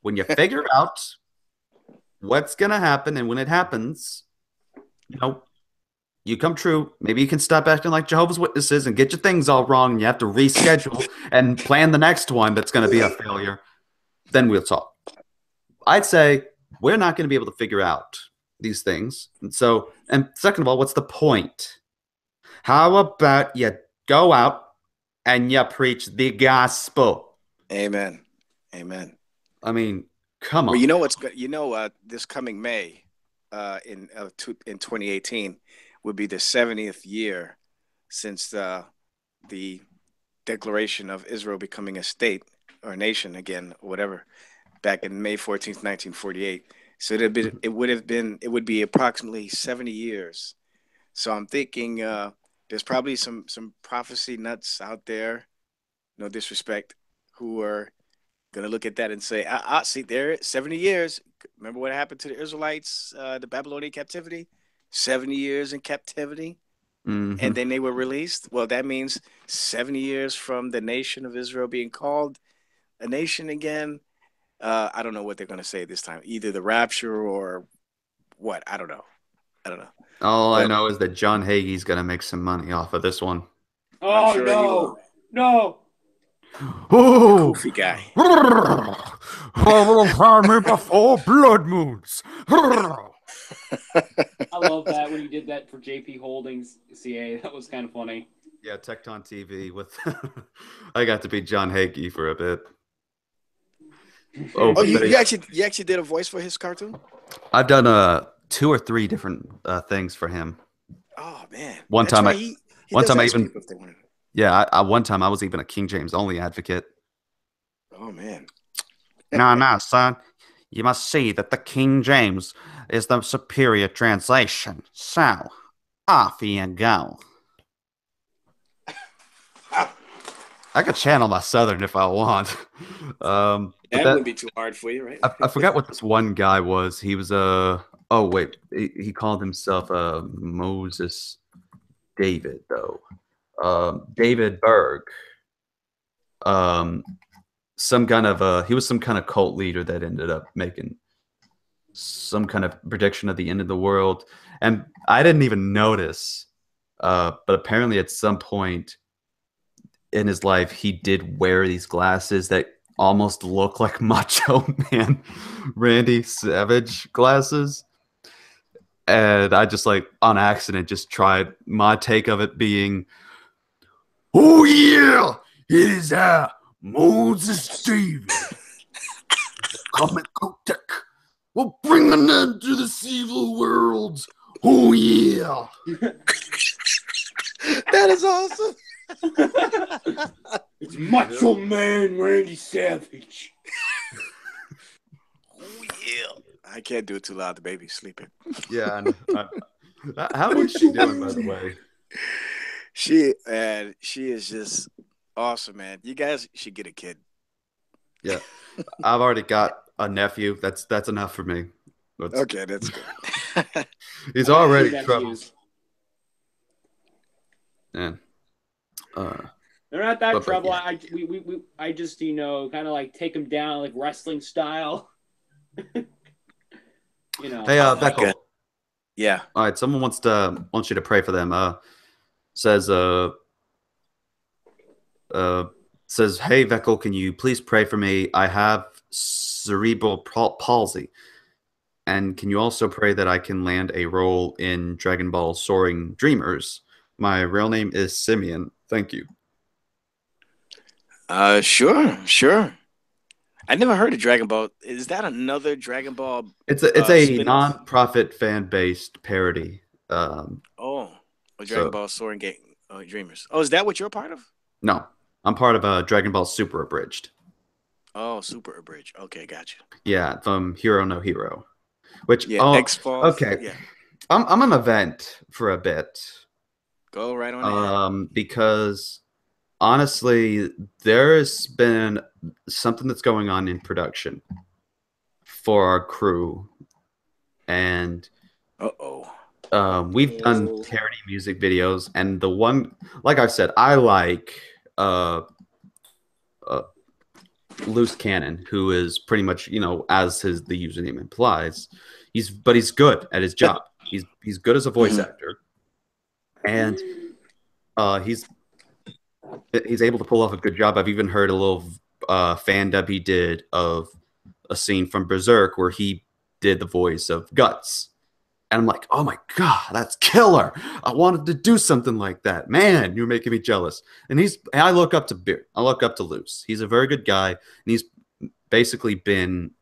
when you figure out what's gonna happen and when it happens, you come true. Maybe you can stop acting like Jehovah's Witnesses and get your things all wrong. And you have to reschedule and plan the next one that's going to be a failure. Then we'll talk. I'd say we're not going to be able to figure out these things. And second of all, what's the point? How about you go out and you preach the gospel? Amen. I mean, come on. Well, you know what's good? This coming May, in 2018. Would be the 70th year since the declaration of Israel becoming a state or a nation again, or whatever, back in May 14th, 1948. So it would be approximately 70 years. So I'm thinking there's probably some prophecy nuts out there, no disrespect, who are going to look at that and say, see, there, 70 years. Remember what happened to the Israelites, the Babylonian captivity? 70 years in captivity. Mm-hmm. And then they were released. Well, that means 70 years from the nation of Israel being called a nation again. I don't know what they're going to say this time. Either the rapture or what? I don't know. All I But know is that John Hagee's gonna make some money off of this one. I'm Oh sure he will. no! Oh, Goofy guy. I will find me before blood moons. I love that when you did that for JP Holdings CA. That was kind of funny. Yeah, Tecton TV with. I got to be John Hagee for a bit. Oh, but you actually did a voice for his cartoon? I've done 2 or 3 different things for him. Oh man, One that's time right. I He one does time I ask even people if they want to. yeah, one time I was even a King James only advocate. Oh man. No, son. You must see that the King James is the superior translation. So, off you go. I could channel my Southern if I want. But That wouldn't be too hard for you, right? I forgot what this one guy was. He was oh wait, he called himself Moses David though. David Berg. Some kind of he was some kind of cult leader that ended up making some kind of prediction of the end of the world, and I didn't even notice. But apparently, at some point in his life, he did wear these glasses that almost look like Macho Man Randy Savage glasses. And I just like on accident just tried my take of it being, oh yeah, it is Moses David. Comic Tech. We're bringing an end to the evil world. Oh yeah. That is awesome. It's Macho Man Randy Savage. Oh yeah. I can't do it too loud. The baby's sleeping. Yeah. How is she doing, by the way? She is just awesome, man. You guys should get a kid. Yeah, I've already got a nephew. That's enough for me. Okay, that's good. He's already troubled. Yeah. They're not that trouble. Yeah. I just kind of like take them down like wrestling style. Hey, Beckel. Yeah. All right. Someone wants you to pray for them. Says hey Veckel, can you please pray for me? I have cerebral palsy. And can you also pray that I can land a role in Dragon Ball Soaring Dreamers? My real name is Simeon. Thank you. Sure. I never heard of Dragon Ball. Is that another Dragon Ball? It's a non-profit fan-based parody. Dragon Ball Soaring Dreamers. Oh, is that what you're a part of? No, I'm part of Dragon Ball Super Abridged. Oh, Super Abridged. Okay, gotcha. Yeah, from Hero no Hero. Which X-Force. Okay. Yeah. I'm an event for a bit. Go right on. Because honestly, there has been something that's going on in production for our crew, and we've done parody music videos, and the one, like I said, I like Loose Cannon, who is pretty much, as the username implies, he's good at his job. He's good as a voice actor, and he's able to pull off a good job. I've even heard a little fan dub he did of a scene from Berserk where he did the voice of Guts. And I'm like, oh my God, that's killer. I wanted to do something like that. Man, you're making me jealous. And I look up to Beer. I look up to Luce. He's a very good guy. And he's basically been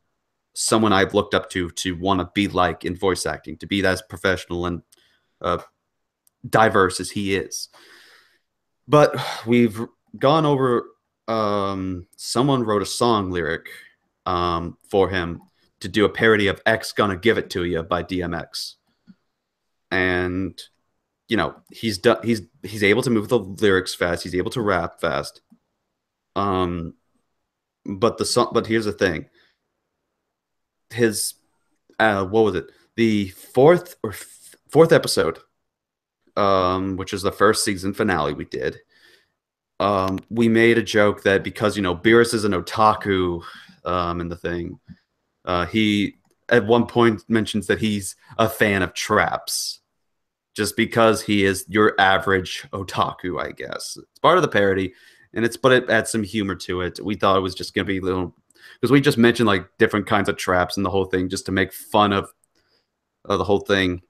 someone I've looked up to want to be like in voice acting, to be as professional and diverse as he is. But we've gone over, someone wrote a song lyric for him to do a parody of X Gonna Give It To You by DMX. And, he's able to move the lyrics fast. He's able to rap fast. but the song. But here's the thing. His what was it? The fourth episode, which is the first season finale we did. We made a joke that because Beerus is an otaku, in the thing, he at one point mentions that he's a fan of traps, just because he is your average otaku, I guess. It's part of the parody, but it adds some humor to it. We thought it was just gonna be a little, because we just mentioned like different kinds of traps and the whole thing, just to make fun of the whole thing.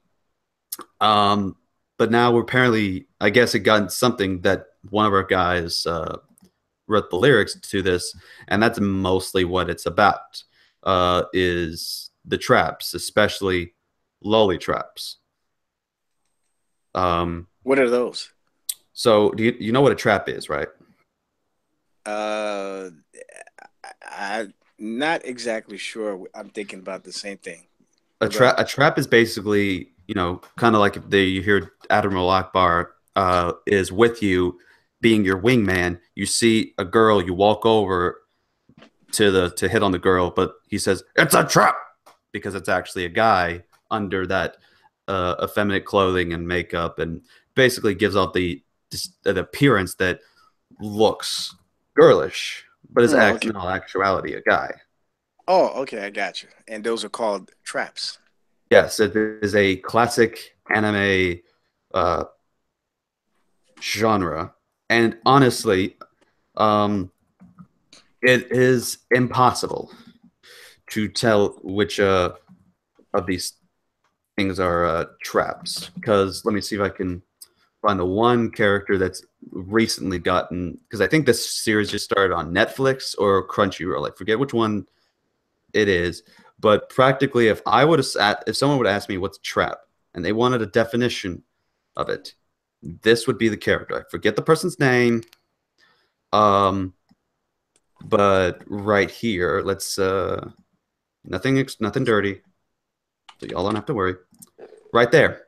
But now we're apparently, I guess, it got something that one of our guys wrote the lyrics to this, and that's mostly what it's about. Is the traps, especially lolly traps. What are those? So do you know what a trap is, right? I'm not exactly sure. I'm thinking about the same thing. A trap is basically, kind of like if you hear Admiral Akbar is with you, being your wingman. You see a girl, you walk over to hit on the girl, but he says it's a trap because it's actually a guy under that effeminate clothing and makeup, and basically gives off the appearance that looks girlish, but is in all actuality a guy. Oh, okay, I got you. And those are called traps. Yes, it is a classic anime genre, and honestly, it is impossible to tell which of these things are traps. Because let me see if I can find the one character that's recently gotten, because I think this series just started on Netflix or Crunchyroll. I forget which one it is, but practically, if someone would ask me what's a trap and they wanted a definition of it, this would be the character. I forget the person's name, but right here, let's nothing dirty, so y'all don't have to worry. Right there.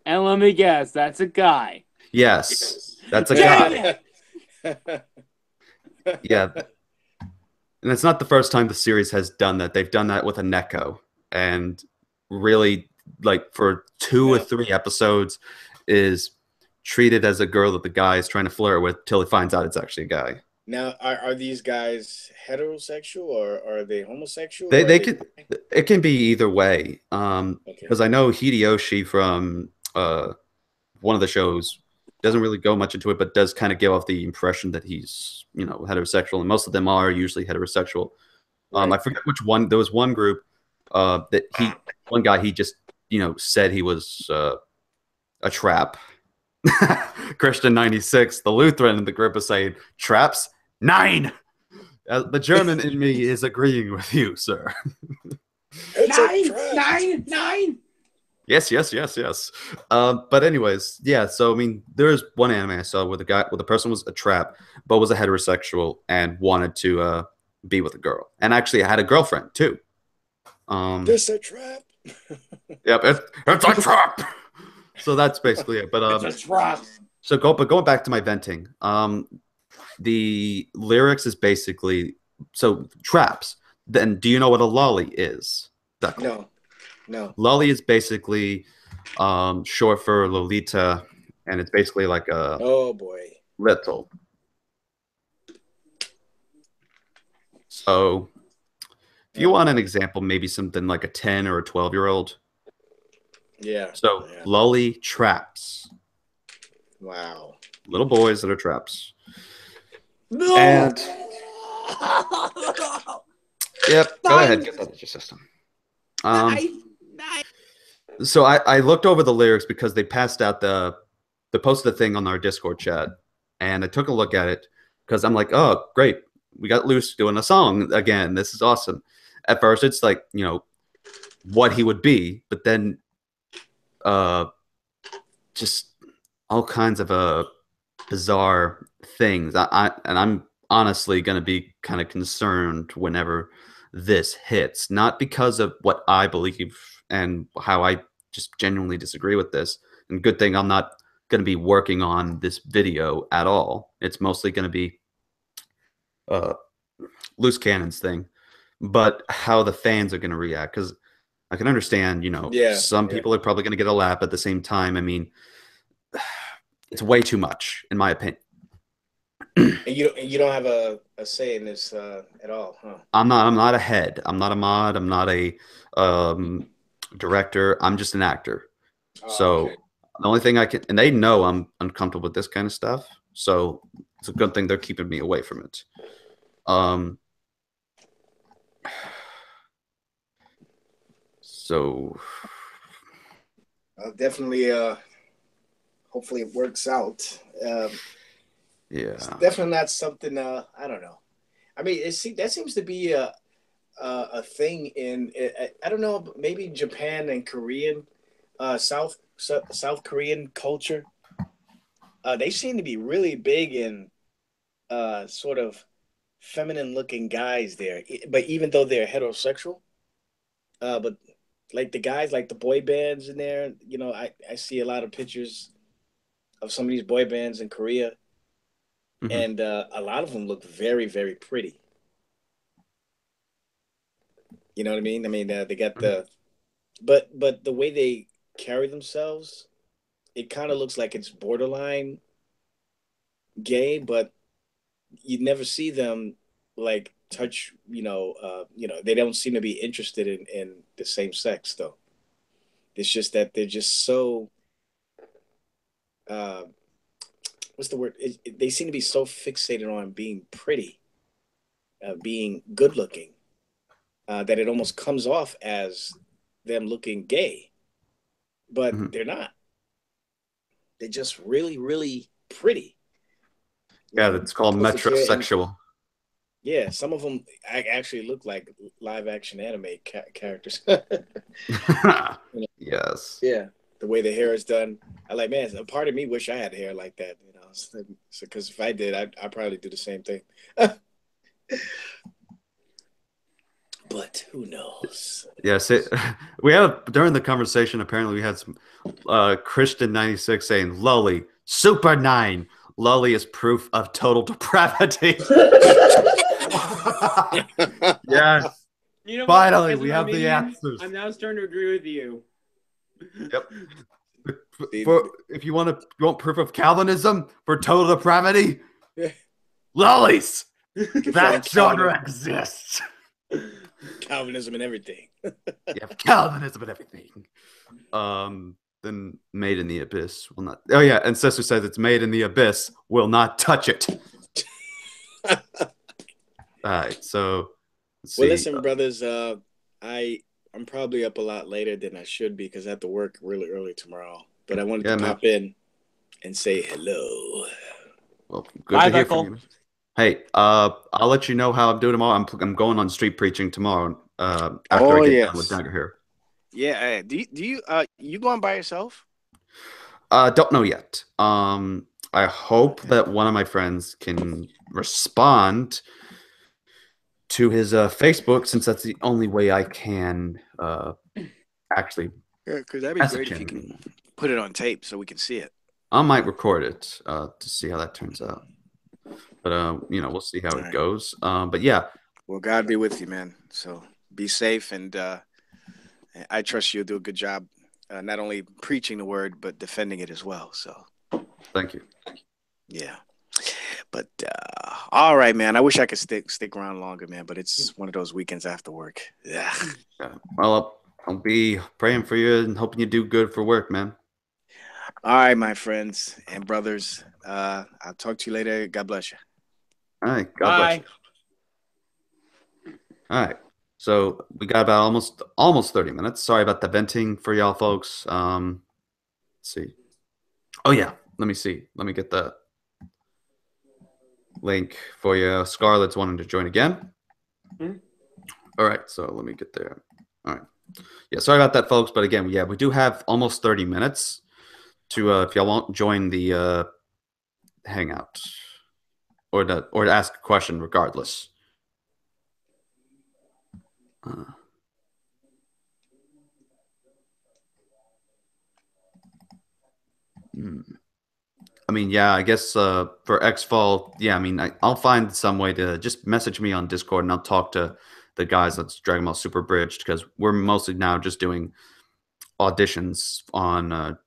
And let me guess, that's a guy. Yes, that's a guy. Yeah. And it's not the first time the series has done that. They've done that with a Neko, and really, like, for 2 or 3 episodes, is treated as a girl that the guy is trying to flirt with till he finds out it's actually a guy. Now, are these guys heterosexual or are they homosexual? It can be either way. Because I know Hideyoshi from one of the shows doesn't really go much into it, but does kind of give off the impression that he's, heterosexual, and most of them are usually heterosexual. Right. I forget which one. There was one group one guy, he just, said he was a trap. Christian 96, the Lutheran in the group, is saying traps 9. The German in me is agreeing with you, sir. Nine. Yes. But anyways, yeah. So I mean, there's one anime I saw where the person was a trap, but was a heterosexual and wanted to be with a girl, and actually had a girlfriend too. This a trap. Yep, it's a trap. So that's basically it. But it's a trap. So going back to my venting. The lyrics is basically traps. Then do you know what a lolly is? No. Lolly is basically short for Lolita, and it's basically like a little. So if you want an example, maybe something like a 10 or a 12-year-old. Yeah. So lolly traps. Wow. Little boys that are traps. No. And yep, go ahead, get that out of your system. So I looked over the lyrics because they passed out the posted the thing on our Discord chat, and I took a look at it because I'm like, oh great, we got Luce doing a song again. This is awesome. At first, it's like, what he would be, but then just all kinds of bizarre things. I'm honestly going to be kind of concerned whenever this hits, not because of what I believe and how I just genuinely disagree with this. And good thing I'm not going to be working on this video at all. It's mostly going to be loose cannons thing, but how the fans are going to react. Because I can understand, some people are probably going to get a lap at the same time. I mean, it's way too much, in my opinion. And you don't have a say in this at all, huh? I'm not a head. I'm not a mod. I'm not a director. I'm just an actor. So Okay. the only thing I can, and they know I'm uncomfortable with this kind of stuff. So it's a good thing they're keeping me away from it. So definitely. Hopefully, it works out. yeah, It's definitely not something. I don't know. I mean, that seems to be a thing in. I don't know. Maybe Japan and Korean, South Korean culture. They seem to be really big in sort of feminine looking guys there. But even though they're heterosexual, but like the guys, like the boy bands in there, I see a lot of pictures of some of these boy bands in Korea, and a lot of them look very, very pretty. You know what I mean? I mean, they got but the way they carry themselves, it kind of looks like it's borderline gay, but you never see them like touch. They don't seem to be interested in the same sex though. It's just that they're just so. Uh, what's the word? They seem to be so fixated on being pretty, being good looking, that it almost comes off as them looking gay, but they're not. They're just really, really pretty. Yeah, that's called metrosexual. Yeah, some of them actually look like live action anime characters. Yes. Yeah, the way the hair is done. I like, man, a part of me wish I had hair like that, because if I did, I'd probably do the same thing. But who knows? Yes, we had during the conversation. Apparently, we had some Christian 96 saying, "Lully, Super 9. Lully is proof of total depravity." Yes. Finally, we have the answers. I'm now starting to agree with you. Yep. If you want proof of Calvinism for total depravity, lollies. That genre exists. Calvinism and everything. Yeah, Calvinism and everything. Then Made in the Abyss will not. Oh yeah, and Sister says it's Made in the Abyss. Will not touch it. All right, so let's see. Well, listen, brothers. I'm probably up a lot later than I should be because I have to work really early tomorrow. But I wanted to pop in and say hello. Well, good to hear from you. Hey, I'll let you know how I'm doing tomorrow. I'm going on street preaching tomorrow. After I get done with Dagger here. Yeah. Do you going by yourself? Don't know yet. I hope that one of my friends can respond to his Facebook, since that's the only way I can actually. Yeah, because that'd be great if you can put it on tape so we can see it. I might record it to see how that turns out. But we'll see how it goes. But yeah. Well, God be with you, man. So be safe, and I trust you'll do a good job, not only preaching the word but defending it as well. So, thank you. Yeah, but all right, man. I wish I could stick around longer, man. But it's one of those weekends after work. Yeah. Well, I'll be praying for you and hoping you do good for work, man. All right, my friends and brothers. I'll talk to you later. God bless you. All right. God bless you. All right. So we got about almost 30 minutes. Sorry about the venting for y'all folks. Let's see. Oh yeah. Let me see. Let me get the link for you. Scarlett's wanting to join again. All right. So let me get there. All right. Yeah. Sorry about that, folks. But again, we do have almost 30 minutes to if y'all won't join the hangout or to ask a question regardless. I mean, yeah, I guess for Xfall, yeah, I mean, I'll find some way to just message me on Discord and I'll talk to the guys that's Dragon Ball Super Bridged because we're mostly now just doing auditions on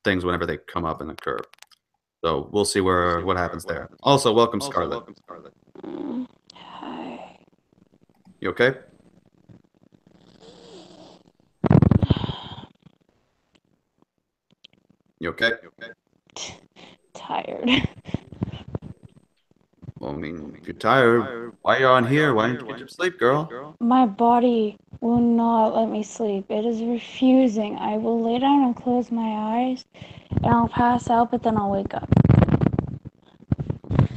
things whenever they come up and occur. So we'll see what happens there. Also, welcome, Scarlet. Hi. You okay? You okay? Tired. Well, I mean, if you're tired, why are you on here? Why don't you get your sleep, girl? My body will not let me sleep. It is refusing. I will lay down and close my eyes, and I'll pass out, but then I'll wake up.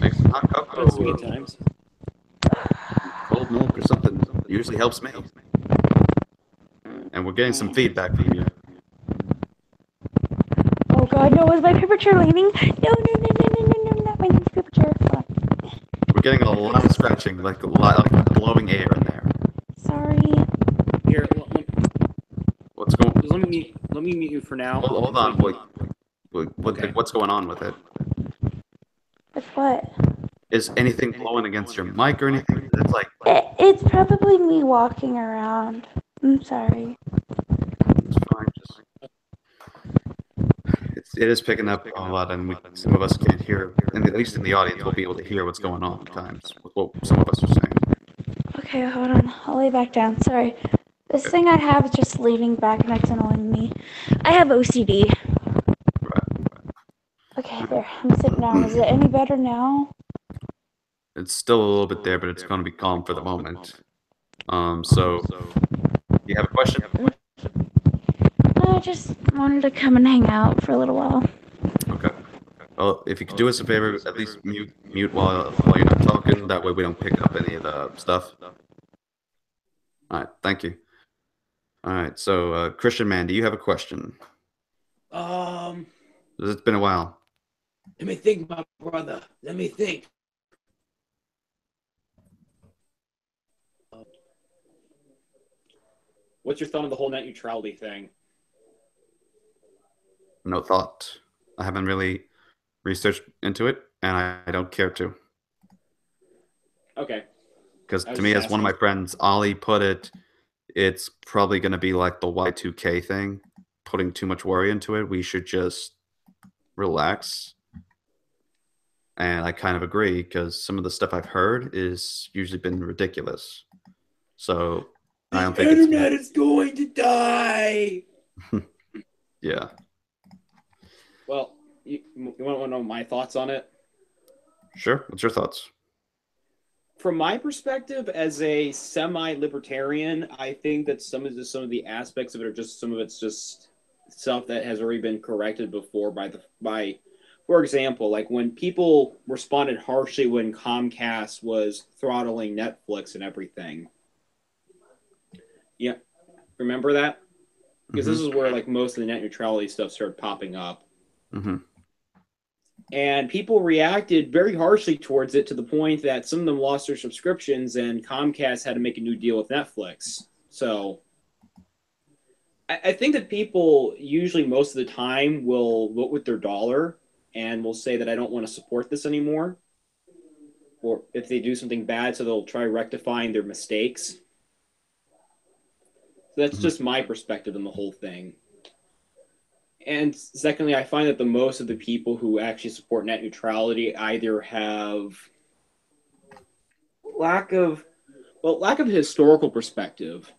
Make some hot That's cocoa me or at times. cold milk or something. Usually helps me. And we're getting some feedback from you. Oh god, no, is my paper chair leaning? No, not my paper chair. Fuck. We're getting a lot of scratching, like a lot of blowing air in there. Sorry. Here, What's going? let me mute you for now. Hold on. Okay. What's going on with it? With what? Is anything blowing against your mic or anything? It's like It's probably me walking around. I'm sorry. it's fine. It is picking up a lot, and some of us can't hear. And at least in the audience, we'll be able to hear what's going on at times with what some of us are saying. Okay, hold on. I'll lay back down. Sorry. This thing I have is just leaning back and it's annoying me. I have OCD. Right. Okay, there. I'm sitting down. Is it any better now? It's still a little bit there, but it's going to be calm for the moment. So you have a question? I just wanted to come and hang out for a little while. Okay. Well, if you could do us a favor, at least mute while you're not talking. That way we don't pick up any of the stuff. All right. Thank you. All right. So, Christian man, do you have a question? It's been a while. Let me think, my brother. Let me think. What's your thought on the whole net neutrality thing? No thought. I haven't really researched into it, and I don't care to. Okay. Because to me, as one of my friends, Ollie, put it, it's probably going to be like the Y2K thing, putting too much worry into it. We should just relax. And I kind of agree because some of the stuff I've heard is usually been ridiculous. So I don't think the internet is going to die. Yeah. Well, you want to know my thoughts on it? Sure. What's your thoughts? From my perspective, as a semi-libertarian, I think that some of the aspects of it are just some of it's just stuff that has already been corrected before by, for example, like when people responded harshly when Comcast was throttling Netflix and everything. Yeah, remember that? Because this is where like most of the net neutrality stuff started popping up. Mm-hmm. And people reacted very harshly towards it to the point that some of them lost their subscriptions and Comcast had to make a new deal with Netflix. So I think that people usually most of the time will vote with their dollar and will say that I don't want to support this anymore. Or if they do something bad, so they'll try rectifying their mistakes. So that's just my perspective on the whole thing. And secondly, I find that the most of the people who actually support net neutrality either have lack of historical perspective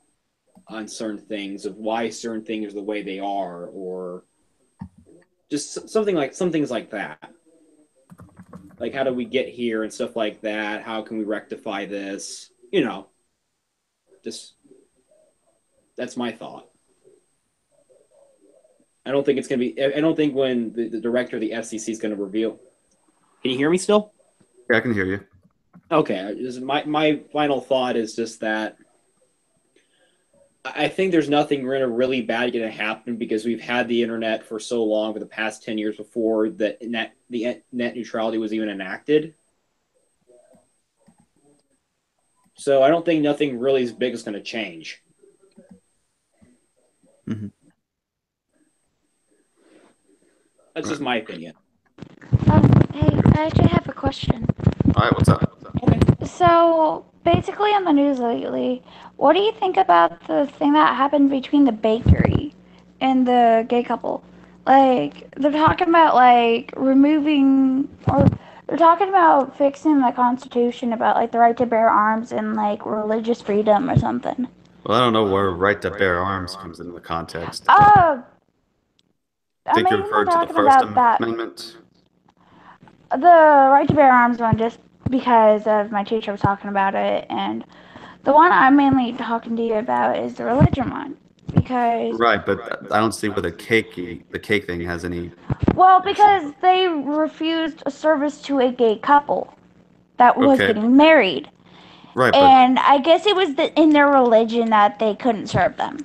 on certain things of why certain things are the way they are, or just some things like that. Like how do we get here and stuff like that? How can we rectify this? You know, just that's my thought. I don't think it's going to be. I don't think when the director of the FCC is going to reveal. Can you hear me still? Yeah, I can hear you. Okay. My final thought is just that I think there's nothing really bad going to happen because we've had the internet for so long for the past 10 years before the net neutrality was even enacted. So I don't think nothing really as big is going to change. Mm-hmm. That's just my opinion. Hey, I actually have a question. All right, what's up? Okay. So, basically on the news lately, what do you think about the thing that happened between the bakery and the gay couple? Like, they're talking about, like, removing, or they're talking about fixing the Constitution about, like, the right to bear arms and, like, religious freedom or something. Well, I don't know where right to bear arms comes into the context. I Think you're mean, they're referring to the talking First about that. Amendment? The right to bear arms one, just because of my teacher was talking about it, and the one I'm mainly talking to you about is the religion one, because Right, but I don't see where the cake thing has any. well, because they refused a service to a gay couple that was Okay. getting married, Right, but and I guess it was in their religion that they couldn't serve them.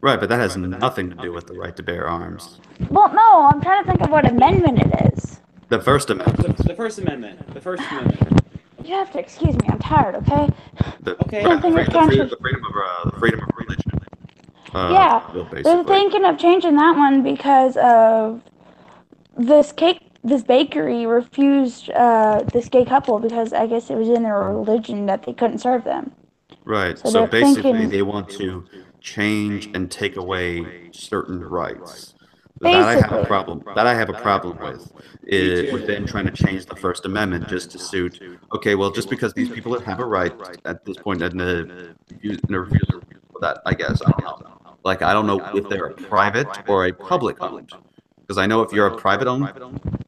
that has nothing to do with the right to bear arms. Well, no, I'm trying to think of what amendment it is. The First Amendment. The First Amendment. The First Amendment. You have to excuse me, I'm tired, okay? Okay. Right, Something is counter- the freedom of religion. Yeah, Bill, they're basically. thinking of changing that one because of this bakery refused this gay couple because I guess it was in their religion that they couldn't serve them. Right. So So they're basically, thinking- they want to change and take away certain rights. That I have a Basically. problem. That I have a problem with too. with them trying to change the First Amendment just to suit. Okay, well, just because these people have a right at this point in the refusal for that, I guess I don't know. Like I don't know if they're a private or a public owned. Because I know if you're a private owned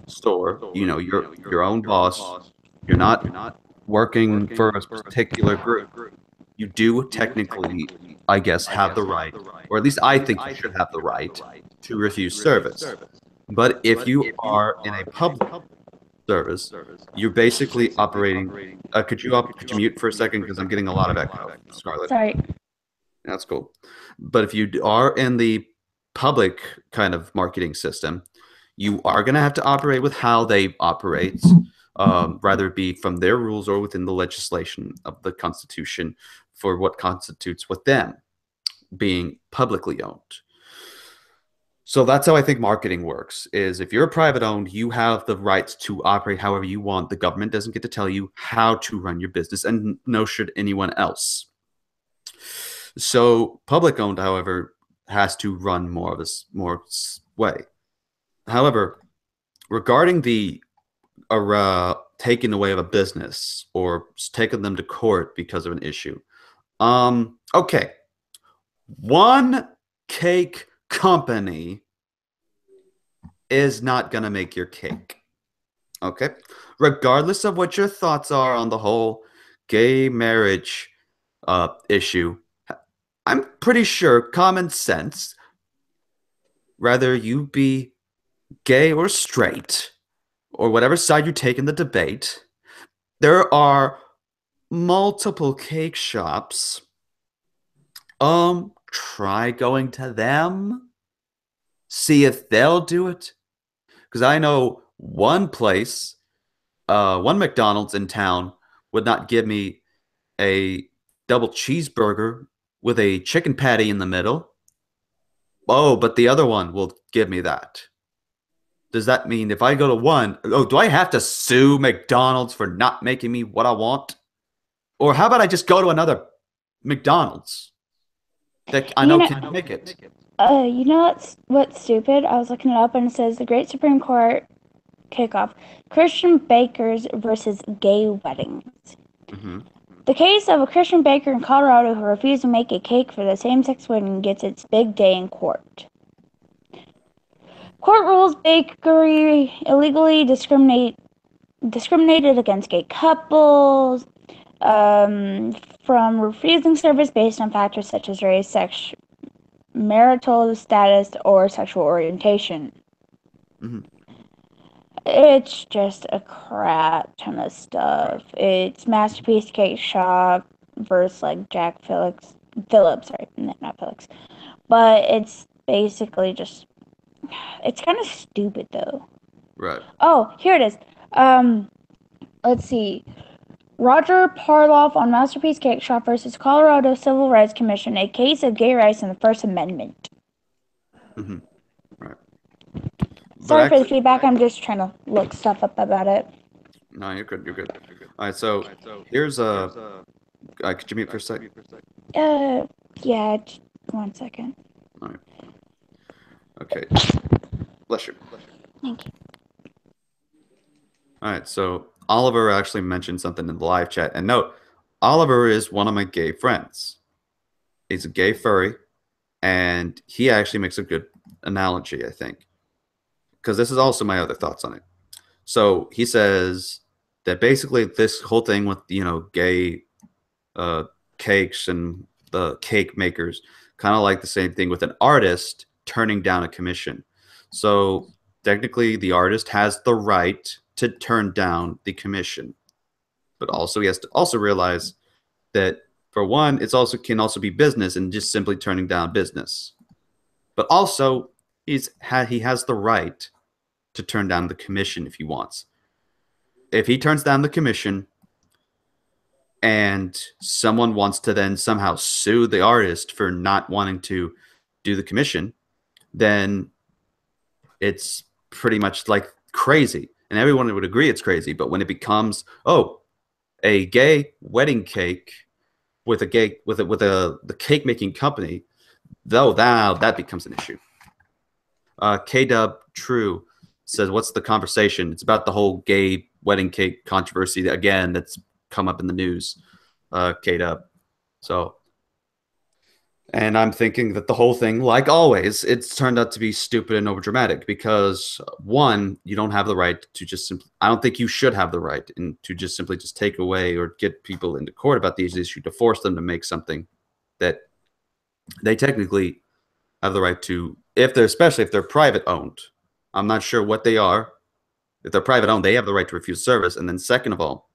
store, you know, you're your own boss. You're not working for a particular group. You do technically, I guess, have the right, or at least I think you should have the right to refuse service. But if you are in a public service, you're basically operating. Could you mute for a second because I'm getting a lot of echo, Scarlett? Sorry. That's cool. But if you are in the public kind of marketing system, you are going to have to operate with how they operate, rather it be from their rules or within the legislation of the Constitution for what constitutes with them being publicly owned. So that's how I think marketing works, is if you're private owned, you have the right to operate however you want. The government doesn't get to tell you how to run your business, and no should anyone else. So public owned, however, has to run more of this more way. However, regarding the taking away of a business or taking them to court because of an issue, okay, one cake company is not gonna make your cake. Okay, regardless of what your thoughts are on the whole gay marriage issue, I'm pretty sure common sense, whether you be gay or straight, or whatever side you take in the debate, there are multiple cake shops. Try going to them. See if they'll do it. Because I know one place, one McDonald's in town would not give me a double cheeseburger with a chicken patty in the middle. Oh, but the other one will give me that. Does that mean if I go to one, do I have to sue McDonald's for not making me what I want? Or how about I just go to another McDonald's that I know can make it? You know what's stupid? I was looking it up and it says the Great Supreme Court kickoff: Christian bakers versus gay weddings. Mm-hmm. The case of a Christian baker in Colorado who refused to make a cake for the same-sex wedding gets its big day in court. Court rules bakery illegally discriminated against gay couples, from refusing service based on factors such as race, sex, marital status, or sexual orientation. Mm-hmm. It's just a crap ton of stuff. It's Masterpiece Cake Shop versus like Jack Phillips. Sorry, not Phillips. But it's basically just, it's kind of stupid though. Right. Oh, here it is. Let's see. Roger Parloff on Masterpiece Cake Shop versus Colorado Civil Rights Commission, a case of gay rights and the First Amendment. Mm-hmm. Right. Sorry for the feedback. I'm just trying to look stuff up about it. No, you're good. You're good. All right. So here's a. Could you mute for a sec? Yeah. 1 second. All right. Okay. Bless you. Thank you. All right. So Oliver actually mentioned something in the live chat, and note, Oliver is one of my gay friends. He's a gay furry, and he actually makes a good analogy, I think, because this is also my other thoughts on it. So he says that basically this whole thing with gay cakes and the cake makers, kind of like the same thing with an artist turning down a commission. So technically, the artist has the right to turn down the commission, but also he has to also realize that, for one, it's also can also be business and just simply turning down business. But also, he has the right to turn down the commission if he wants. If he turns down the commission and someone wants to then somehow sue the artist for not wanting to do the commission, then it's pretty much like crazy. And everyone would agree it's crazy. But when it becomes, a gay wedding cake with the cake making company, though, now that becomes an issue. K-Dub True says, what's the conversation? It's about the whole gay wedding cake controversy again that's come up in the news. K-Dub. So, and I'm thinking that the whole thing, like always, it's turned out to be stupid and overdramatic because, one, you don't have the right to just simply, I don't think you should have the right to just simply just take away or get people into court about these issues to force them to make something that they technically have the right to, especially if they're private owned. I'm not sure what they are. If they're private owned, they have the right to refuse service. And then second of all,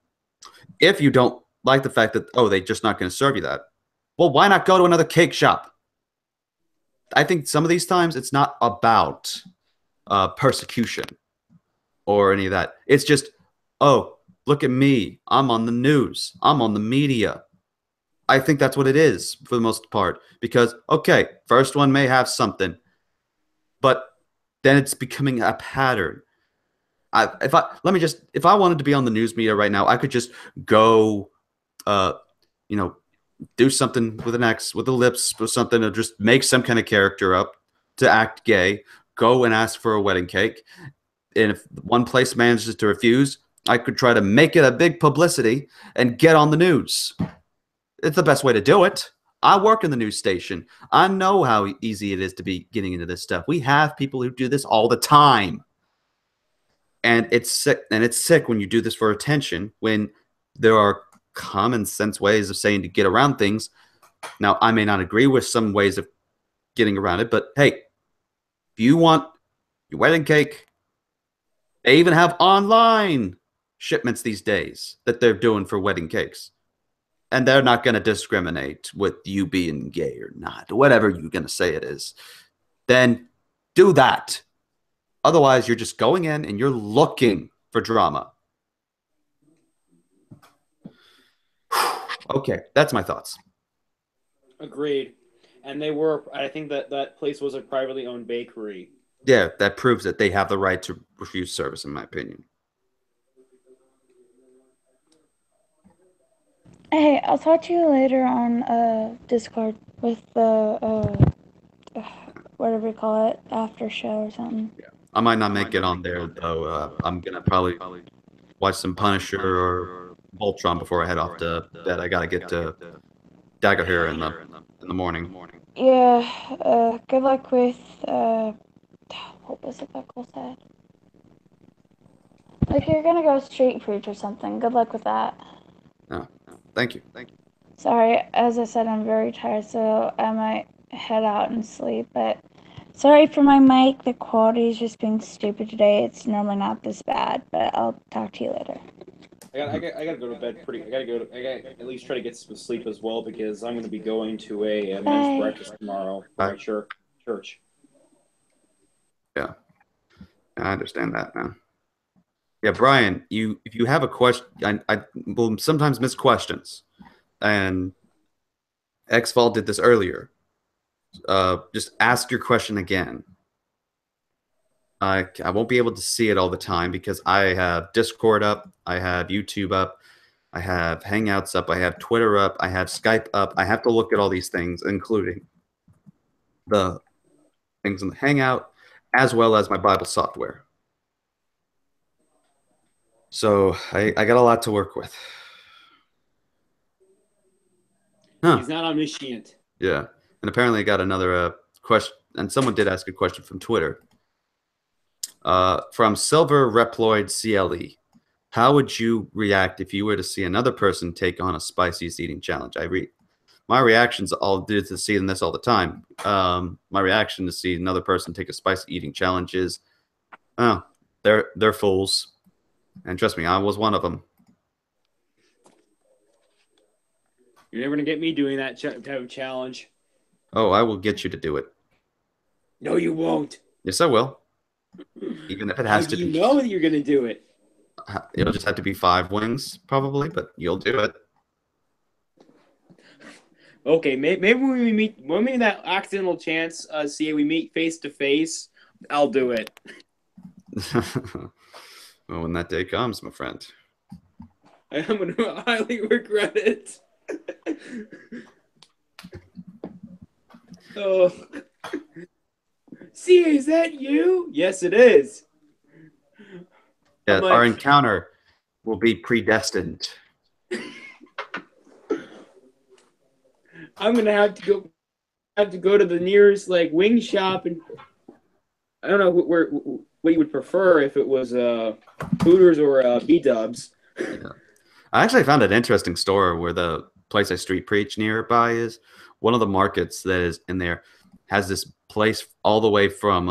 if you don't like the fact that, they're just not going to serve you that, well, why not go to another cake shop? I think some of these times it's not about persecution or any of that. It's just, look at me. I'm on the news. I'm on the media. I think that's what it is for the most part. Because, first one may have something, but then it's becoming a pattern. If I wanted to be on the news media right now, I could just go, do something with an X, with the lips or something, or just make some kind of character up to act gay, go and ask for a wedding cake. And if one place manages to refuse, I could try to make it a big publicity and get on the news. It's the best way to do it. I work in the news station. I know how easy it is to be getting into this stuff. We have people who do this all the time. And it's sick. And it's sick when you do this for attention, when there are common sense ways of saying to get around things. Now, I may not agree with some ways of getting around it, but hey, if you want your wedding cake, they even have online shipments these days that they're doing for wedding cakes. And they're not going to discriminate with you being gay or not, whatever you're going to say it is. Then do that. Otherwise, you're just going in and you're looking for drama. Okay, that's my thoughts. Agreed. And I think that place was a privately owned bakery. Yeah, that proves that they have the right to refuse service, in my opinion. Hey, I'll talk to you later on Discord with the whatever you call it, after show or something. Yeah, I might not make it on there though. I'm gonna probably watch some Punisher or Voltron before I head off to bed. I gotta get to Dagger here in the morning. Yeah. Good luck with what was it that Cole said? Like you're gonna go street preach or something. Good luck with that. No, thank you. Sorry, as I said, I'm very tired, so I might head out and sleep. But sorry for my mic. The quality is just being stupid today. It's normally not this bad, but I'll talk to you later. I gotta go to bed I gotta at least try to get some sleep as well because I'm gonna be going to a men's breakfast tomorrow for my church. Yeah, I understand that, man. Yeah, Brian, if you have a question, I will sometimes miss questions, and Xfall did this earlier. Just ask your question again. I won't be able to see it all the time because I have Discord up, I have YouTube up, I have Hangouts up, I have Twitter up, I have Skype up. I have to look at all these things, including the things in the Hangout, as well as my Bible software. So I got a lot to work with. Huh. He's not omniscient. Yeah. And apparently I got another question, and someone did ask a question from Twitter. From Silver Reploid CLE. How would you react if you were to see another person take on a spicy eating challenge? My reactions all due to seeing this all the time. My reaction to see another person take a spicy eating challenge is, oh, they're fools. And trust me, I was one of them. You're never gonna get me doing that type of challenge. Oh, I will get you to do it. No, you won't. Yes, I will. Even if it has to be. You know that you're gonna do it. It'll just have to be 5 wings, probably, but you'll do it. Okay, maybe when we meet that accidental chance, see we meet face to face, I'll do it. Well, when that day comes, my friend. I'm gonna highly regret it. Oh, see, is that you? Yes, it is. Yeah, like, our encounter will be predestined. I'm gonna have to go to the nearest wing shop, and I don't know what you would prefer, if it was Hooters or B-Dubs. Yeah. I actually found an interesting store where the place I street preach nearby is. One of the markets that is in there has this place all the way from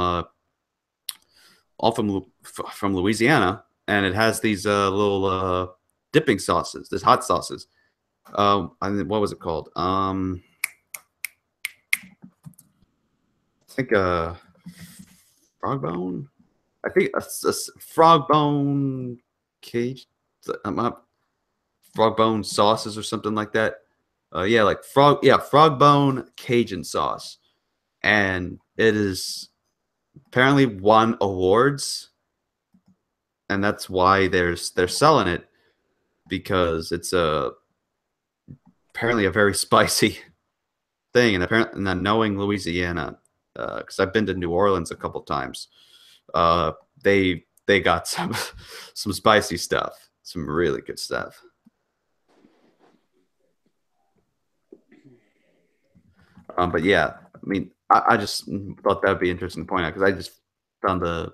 Louisiana, and it has these little dipping sauces, these hot sauces. What was it called? I think frog bone. I think a frog bone cage. Frog bone sauces or something like that. Frog bone Cajun sauce, and it is apparently won awards, and that's why they're selling it, because it's apparently a very spicy thing. And apparently, and then knowing Louisiana, because I've been to New Orleans a couple times, they got some spicy stuff, some really good stuff. But yeah, I mean, I just thought that would be interesting to point out, because I just found the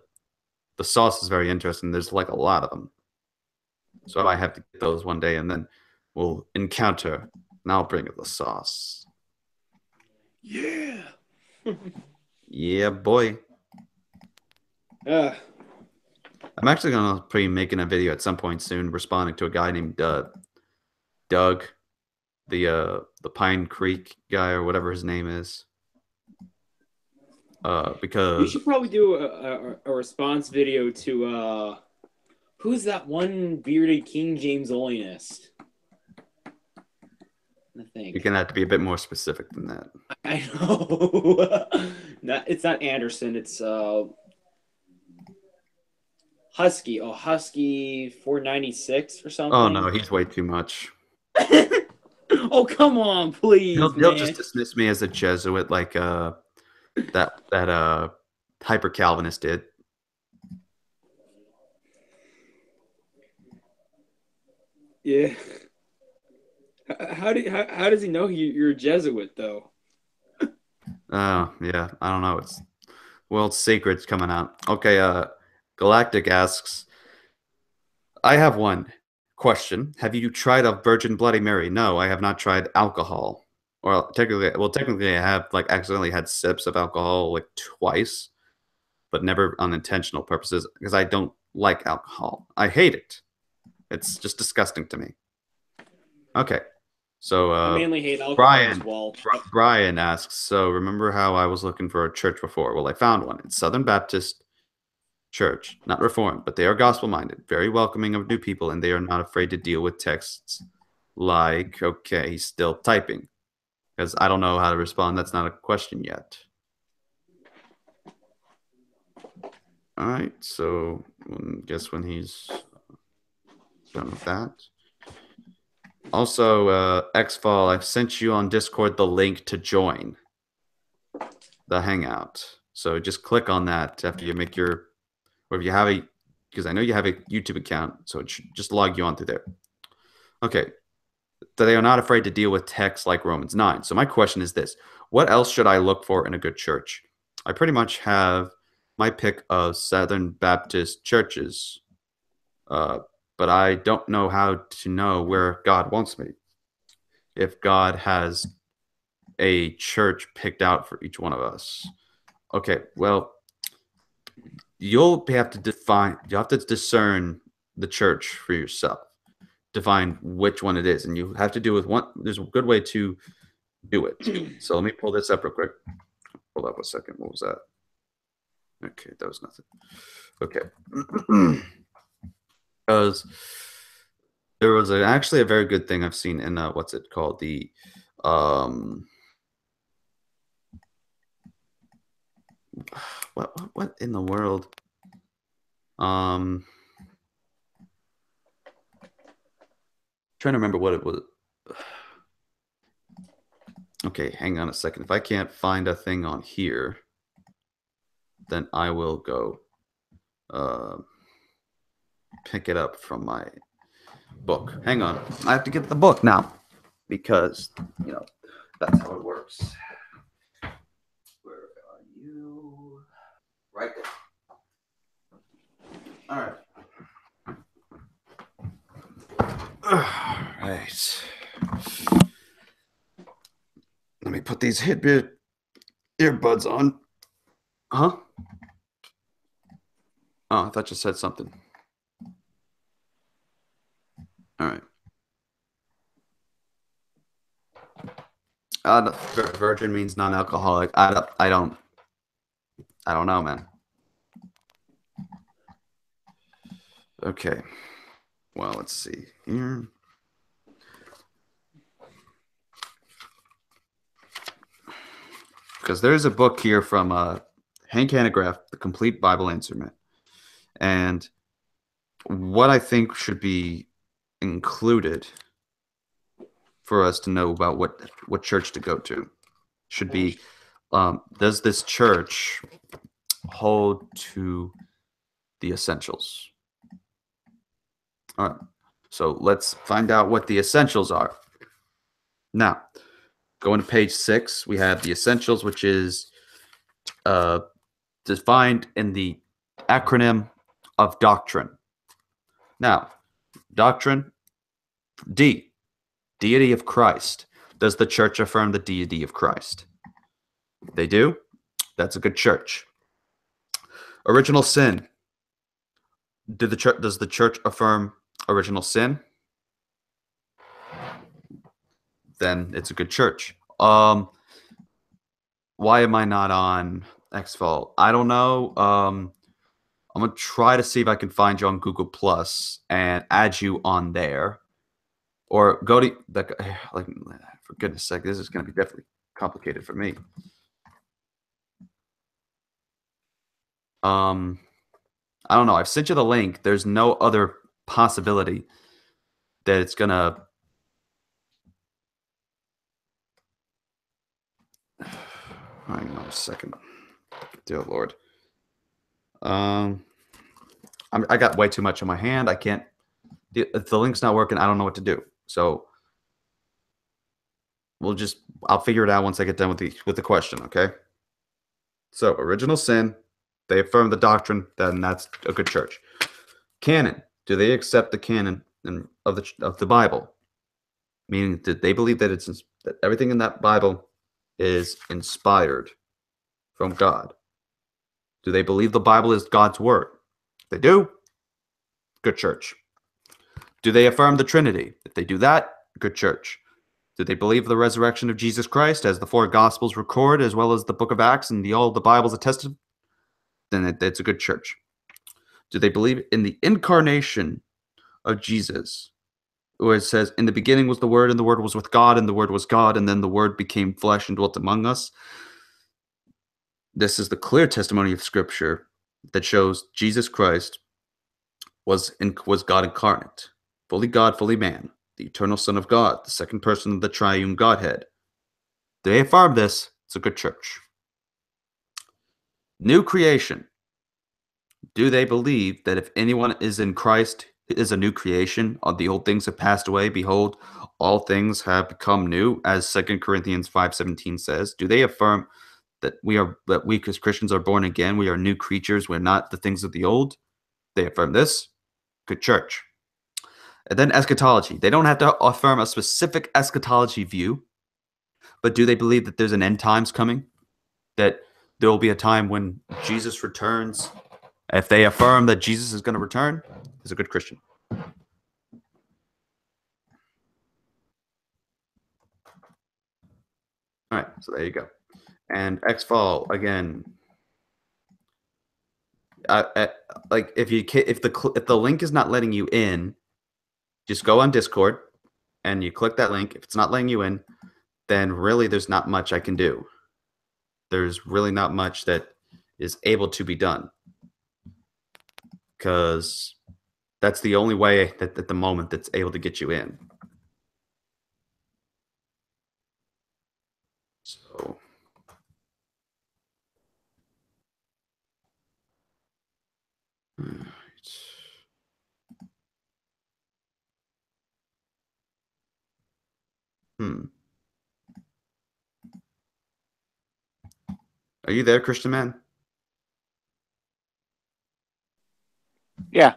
sauce is very interesting. There's like a lot of them, so I have to get those one day, and then we'll encounter, and I'll bring the sauce. Yeah. Yeah, boy. I'm actually gonna be making a video at some point soon, responding to a guy named Doug, the Pine Creek guy, or whatever his name is. Because we should probably do a response video to who's that one bearded King James onlyist? I think you're gonna have to be a bit more specific than that. I know. It's not Anderson. It's Husky. Oh, Husky 496 or something. Oh no, he's way too much. Oh, come on, please. He'll just dismiss me as a Jesuit, like that hyper Calvinist did. Yeah. How does he know you're a Jesuit though? Oh yeah, I don't know. It's World Secret's coming out. Okay, Galactic asks, I have one question. Have you tried a Virgin Bloody Mary? No, I have not tried alcohol. Well, technically I have accidentally had sips of alcohol twice, but never on intentional purposes, because I don't like alcohol. I hate it. It's just disgusting to me. Okay. So I mainly hate alcohol as well. Brian asks, so remember how I was looking for a church before? Well, I found one. It's Southern Baptist Church, not Reformed, but they are gospel-minded, very welcoming of new people, and they are not afraid to deal with texts like, okay, he's still typing, because I don't know how to respond. That's not a question yet. All right, so guess when he's done with that. Also, Xfall, I've sent you on Discord the link to join the Hangout. So just click on that after you make your, or if you have a, because I know you have a YouTube account, so it should just log you on through there. Okay. They are not afraid to deal with texts like Romans 9. So my question is this: what else should I look for in a good church? I pretty much have my pick of Southern Baptist churches, but I don't know how to know where God wants me. If God has a church picked out for each one of us. Okay, well, you'll have to discern the church for yourself. Define which one it is, and you have to do with one. There's a good way to do it. So let me pull this up real quick. Hold up a second. What was that? Okay, that was nothing. Okay. Because there was actually a very good thing I've seen in what's it called? The what in the world? Trying to remember what it was. Okay, hang on a second. If I can't find a thing on here, then I will go pick it up from my book. Hang on. I have to get the book now because, you know, that's how it works. Where are you? Right there. All right. All right. Let me put these earbuds on. Huh? Oh, I thought you said something. All right. Virgin means non-alcoholic. I don't know, man. Okay. Well, let's see here. Because there's a book here from Hank Hanegraaff, The Complete Bible Answerment. And what I think should be included for us to know about what church to go to should be, does this church hold to the essentials? All right. So let's find out what the essentials are. Now, going to page 6, we have the essentials, which is defined in the acronym of doctrine. Now, doctrine, D, deity of Christ. Does the church affirm the deity of Christ? They do. That's a good church. Original sin. Does the church affirm original sin? Then it's a good church. Why am I not on Xfall? I don't know. I'm gonna try to see if I can find you on Google Plus and add you on there, or go to the, like, for goodness sake, this is gonna be definitely complicated for me. I don't know. I've sent you the link. There's no other possibility that it's gonna. Hang on a second. Dear Lord. I got way too much in my hand. I can't. If the link's not working, I don't know what to do. So I'll figure it out once I get done with the question. Okay. So original sin, they affirm the doctrine. Then that's a good church. Canon. Do they accept the canon of the Bible? Meaning, did they believe that that everything in that Bible is inspired from God? Do they believe the Bible is God's word? If they do, good church. Do they affirm the Trinity? If they do that, good church. Do they believe the resurrection of Jesus Christ as the 4 Gospels record, as well as the book of Acts and all the Bibles attested? Then it's a good church. Do they believe in the incarnation of Jesus, where it says, in the beginning was the Word, and the Word was with God, and the Word was God, and then the Word became flesh and dwelt among us? This is the clear testimony of Scripture that shows Jesus Christ was God incarnate, fully God, fully man, the eternal Son of God, the second person of the triune Godhead. They affirm this. It's a good church. New creation. Do they believe that if anyone is in Christ, is a new creation? All the old things have passed away. Behold, all things have become new, as 2 Corinthians 5:17 says. Do they affirm that we as Christians are born again? We are new creatures. We're not the things of the old. They affirm this. Good church. And then eschatology. They don't have to affirm a specific eschatology view, but do they believe that there's an end times coming? That there will be a time when Jesus returns? If they affirm that Jesus is going to return, is a good Christian. All right, so there you go. And Xfall again. Like if the link is not letting you in, just go on Discord and you click that link. If it's not letting you in, then really there's not much I can do. There's really not much that is able to be done, because that's the only way that at the moment that's able to get you in. So Are you there, Christian man? Yeah.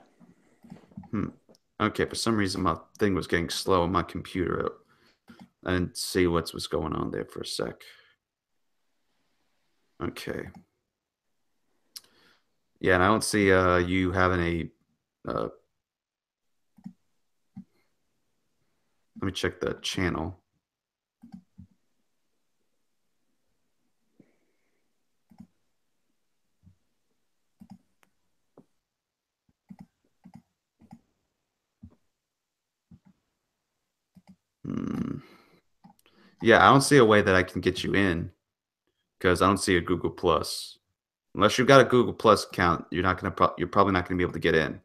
Okay, for some reason my thing was getting slow on my computer. I didn't see what was going on there for a sec. Okay. Yeah, and I don't see you having a let me check the channel. Yeah, I don't see a way that I can get you in, because I don't see a Google Plus. Unless you've got a Google Plus account, you're probably not gonna be able to get in.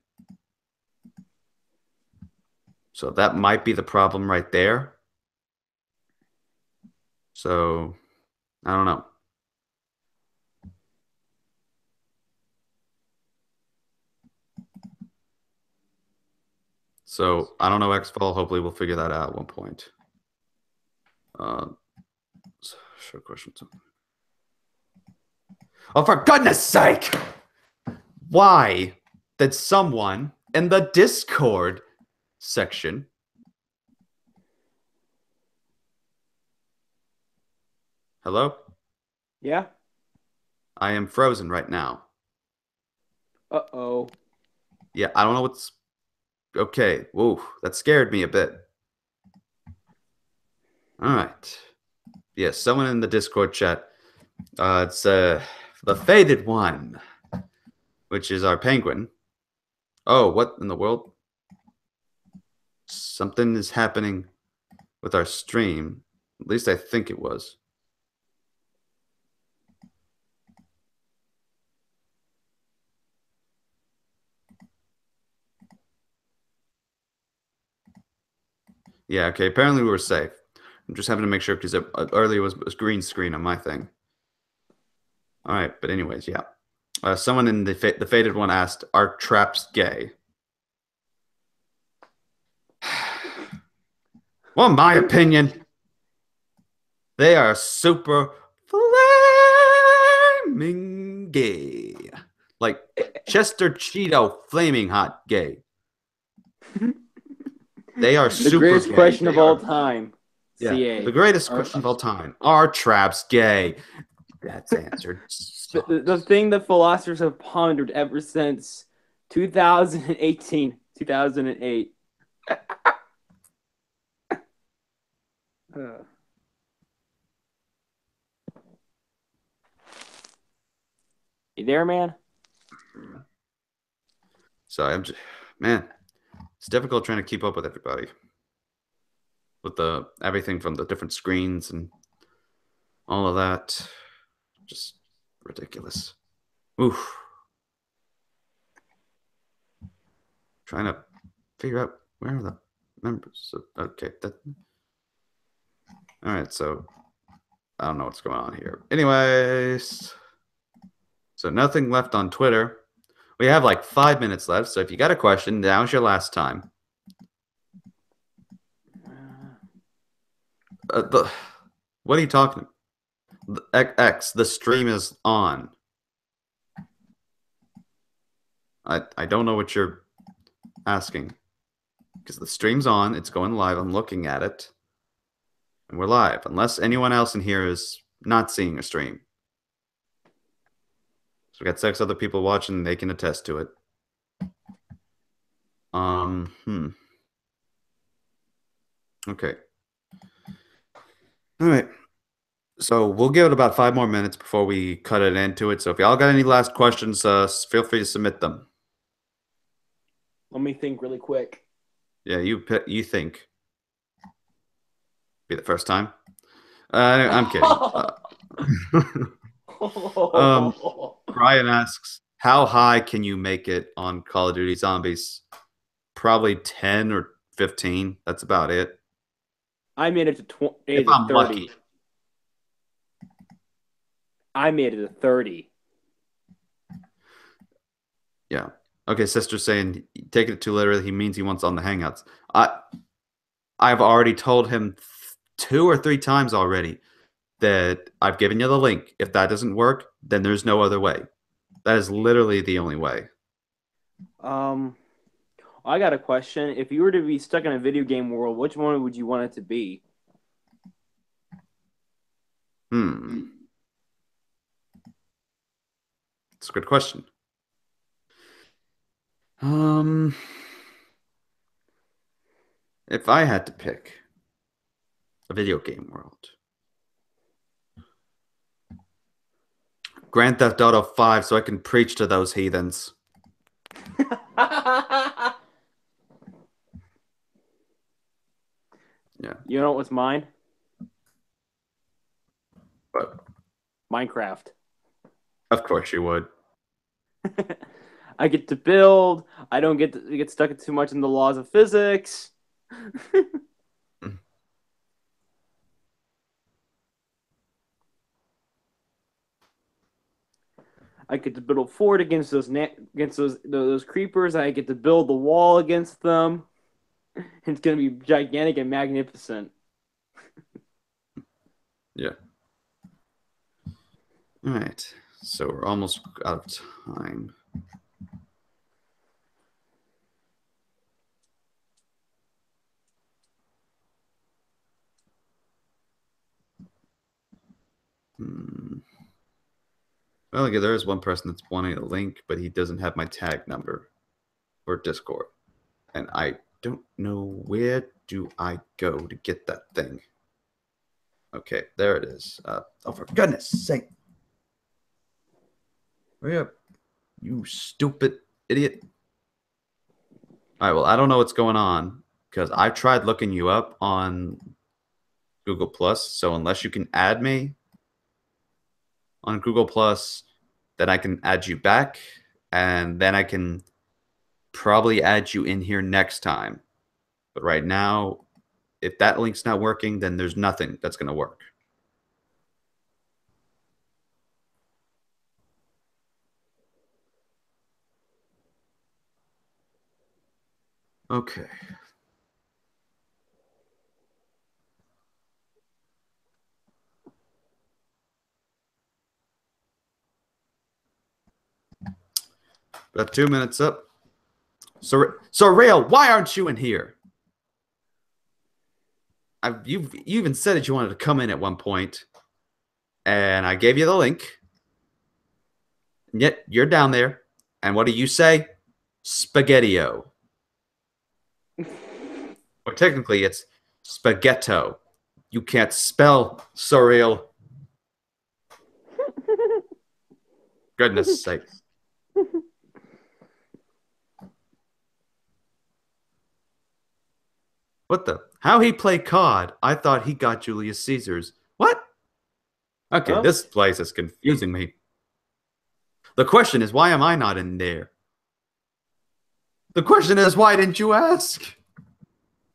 So that might be the problem right there. So I don't know. So I don't know, Xfall. Hopefully we'll figure that out at one point. Sure question. Oh, for goodness sake! Why did someone in the Discord section Hello? Yeah? I am frozen right now. Uh-oh. Yeah, I don't know what's... Okay, whoa, that scared me a bit. All right. Yeah, someone in the Discord chat. It's the Faded One, which is our penguin. Oh, what in the world? Something is happening with our stream. At least I think it was. Yeah, okay, apparently we were safe. I'm just having to make sure, because earlier was green screen on my thing. All right, but anyways, yeah. Someone in the Faded One asked, are traps gay? Well, in my opinion, they are super flaming gay. Like Chester Cheeto flaming hot gay. They are super The greatest gay. question of They all are- time. Yeah, CA. the greatest question of all time. Are traps gay? That's answered. The thing that philosophers have pondered ever since 2018, 2008. You there, man? So I'm just, man, it's difficult trying to keep up with everybody. With everything from the different screens and all of that. Just ridiculous. Oof. Trying to figure out where are the members. Okay. All right. So I don't know what's going on here. Anyways, so nothing left on Twitter. We have like 5 minutes left. So if you got a question, now's your last time. What are you talking about? X, the stream is on. I don't know what you're asking. Because the stream's on, it's going live, I'm looking at it. And we're live, unless anyone else in here is not seeing a stream. So we got 6 other people watching, they can attest to it. Okay. All right. So we'll give it about 5 more minutes before we cut it into it. So if y'all got any last questions, feel free to submit them. Let me think really quick. Yeah, you think. Be the first time? I'm kidding. Brian asks, how high can you make it on Call of Duty Zombies? Probably 10 or 15. That's about it. I made it to if I'm 30. lucky. I made it to 30. Yeah. Okay, sister's saying take it too literally. He means he wants on the Hangouts. I've already told him 2 or 3 times already that I've given you the link. If that doesn't work, then there's no other way. That is literally the only way. I got a question. If you were to be stuck in a video game world, which one would you want it to be? That's a good question. If I had to pick a video game world, Grand Theft Auto 5, so I can preach to those heathens. Yeah. You know what's mine? What? Minecraft. Of course you would. I get to build. I don't get to get stuck too much in the laws of physics. I get to build a fort against those creepers. I get to build the wall against them. It's gonna be gigantic and magnificent. Yeah. All right. So we're almost out of time. Well, yeah, there is one person that's wanting a link, but he doesn't have my tag number for Discord. And I don't know where do I go to get that thing. Okay, there it is. Oh, for goodness sake. Hurry up, you stupid idiot. All right, well, I don't know what's going on because I tried looking you up on Google+. So unless you can add me on Google+, then I can add you back, and then I can probably add you in here next time. But right now, if that link's not working, then there's nothing that's going to work. Okay. About 2 minutes up. So Rail, why aren't you in here? You even said that you wanted to come in at one point, and I gave you the link. And yet you're down there, and what do you say? Spaghetti-o. Or technically, it's spaghetto. You can't spell surreal. Goodness sake. What the? How he play COD? I thought he got Julius Caesar's. What? Okay, this place is confusing me. The question is, why am I not in there? The question is, why didn't you ask?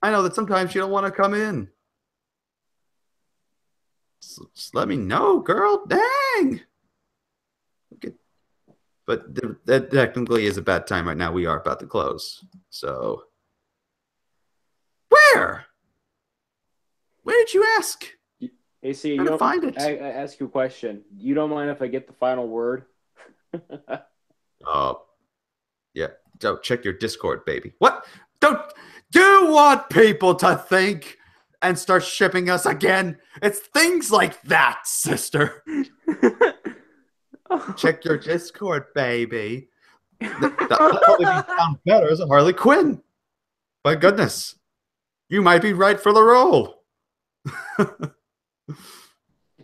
I know that sometimes you don't want to come in. Just let me know, girl. Dang. Okay. But that technically is a bad time right now. We are about to close. So, where? Where did you ask? Hey, see, Trying to find it. I ask you a question. You don't mind if I get the final word? Yeah. Don't check your Discord, baby. What? Don't you want people to think and start shipping us again? It's things like that, sister. Check your Discord, baby. That'll probably sound better as a Harley Quinn. My goodness. You might be right for the role.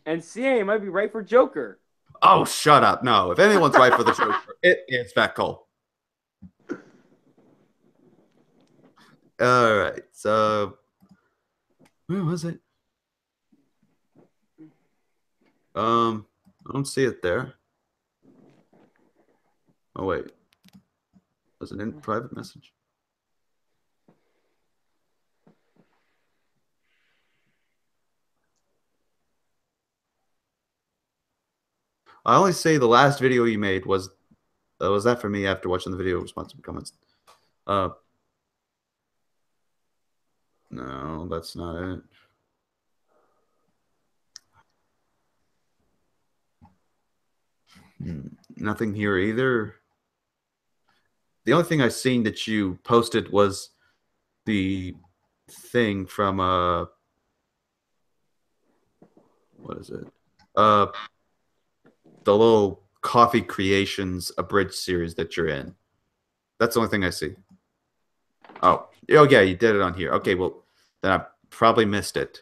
And CA might be right for Joker. Oh, shut up. No, if anyone's right for the Joker, it is Veckle. All right, so where was it? I don't see it there. Oh wait, was it in private message? I only see the last video you made was that for me after watching the video responsive comments. No, that's not it. Nothing here either. The only thing I seen that you posted was the thing from what is it? The little Coffee Creations abridged series that you're in. That's the only thing I see. Oh yeah, you did it on here. Okay, well then I probably missed it.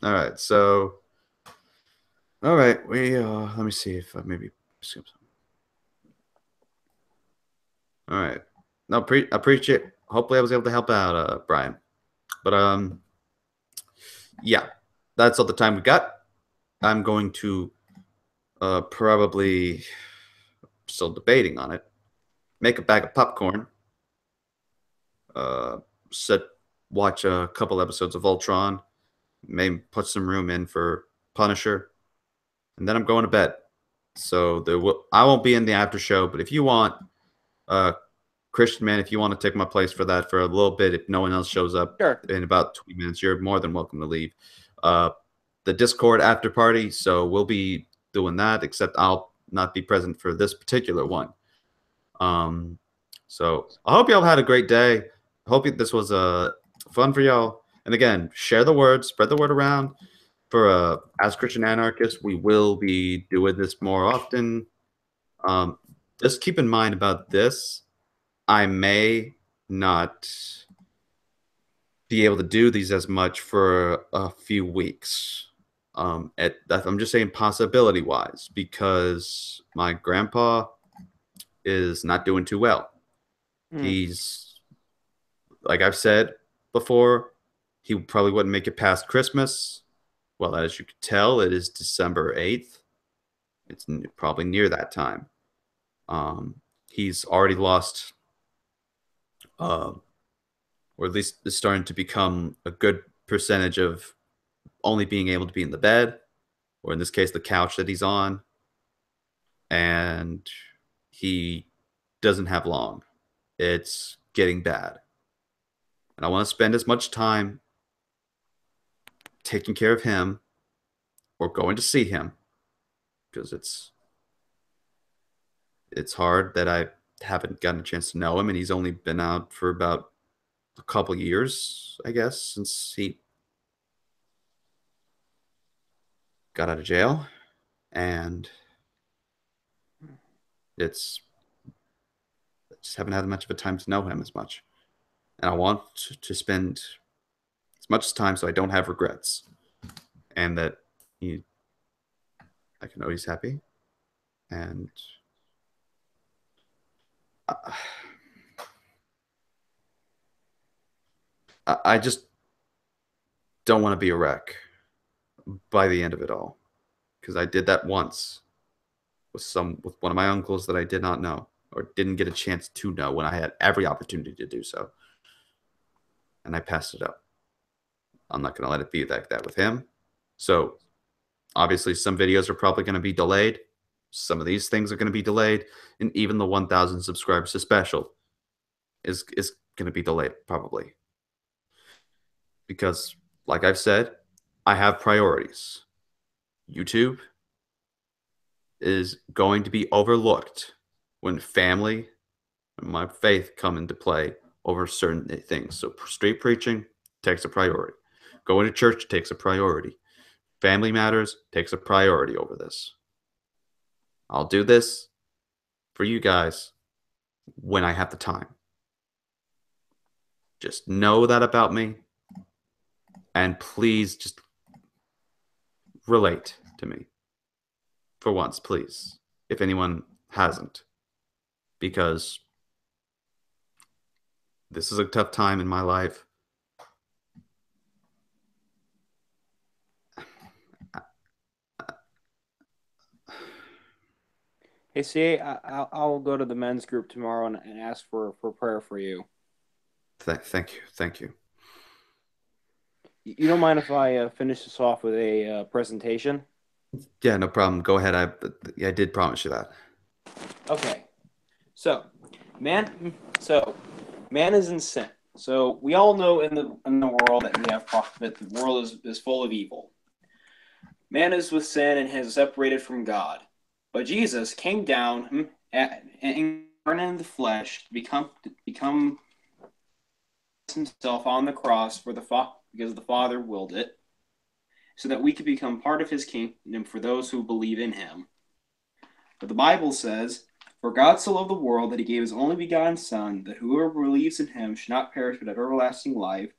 All right, so all right, we let me see if I maybe skip some. All right, no, appreciate. Hopefully, I was able to help out, Brian. But yeah, that's all the time we got. I'm going to probably still debating on it. Make a bag of popcorn. Watch a couple episodes of Ultron. Maybe put some room in for Punisher, and then I'm going to bed. So I won't be in the after show, but if you want, Christian, man, if you want to take my place for that for a little bit, if no one else shows up in about 20 minutes, you're more than welcome to leave. The Discord after party, so we'll be doing that, except I'll not be present for this particular one. So I hope y'all had a great day. I hope this was fun for y'all. And again, share the word, spread the word around. For as Christian Anarchist, we will be doing this more often. Just keep in mind about this. I may not be able to do these as much for a few weeks. I'm just saying possibility-wise, because my grandpa is not doing too well. He's, like I've said before, he probably wouldn't make it past Christmas. Well, as you can tell, it is December 8th. It's probably near that time. He's already lost, or at least is starting to become a good percentage of only being able to be in the bed, or in this case, the couch that he's on. And he doesn't have long. It's getting bad. And I want to spend as much time taking care of him or going to see him, because it's hard that I haven't gotten a chance to know him, and he's only been out for about a couple years, I guess, since he got out of jail. And I just haven't had much of a time to know him as much. And I want to spend as much time so I don't have regrets, and that I can know he's happy. And I just don't want to be a wreck by the end of it all. because I did that once with one of my uncles that I did not know or didn't get a chance to know when I had every opportunity to do so, and I passed it up. I'm not going to let it be like that with him. So obviously, some videos are probably going to be delayed. Some of these things are going to be delayed, and even the 1,000 subscribers to special is going to be delayed probably because, like I've said, I have priorities. YouTube is going to be overlooked when family and my faith come into play over certain things. So street preaching takes a priority. Going to church takes a priority. Family matters takes a priority over this. I'll do this for you guys when I have the time. Just know that about me. And please just relate to me. For once, please. If anyone hasn't. Because this is a tough time in my life. Hey, CA, I'll go to the men's group tomorrow and ask for prayer for you. Thank you. Thank you. You don't mind if I finish this off with a presentation? Yeah, no problem. Go ahead. I did promise you that. Okay. So, man is in sin. So we all know in the world that the world is full of evil. Man is with sin and has separated from God. But Jesus came down and incarnated in the flesh to become himself on the cross because the Father willed it, so that we could become part of his kingdom for those who believe in him. But the Bible says, "For God so loved the world that he gave his only begotten Son, that whoever believes in him should not perish but have everlasting life.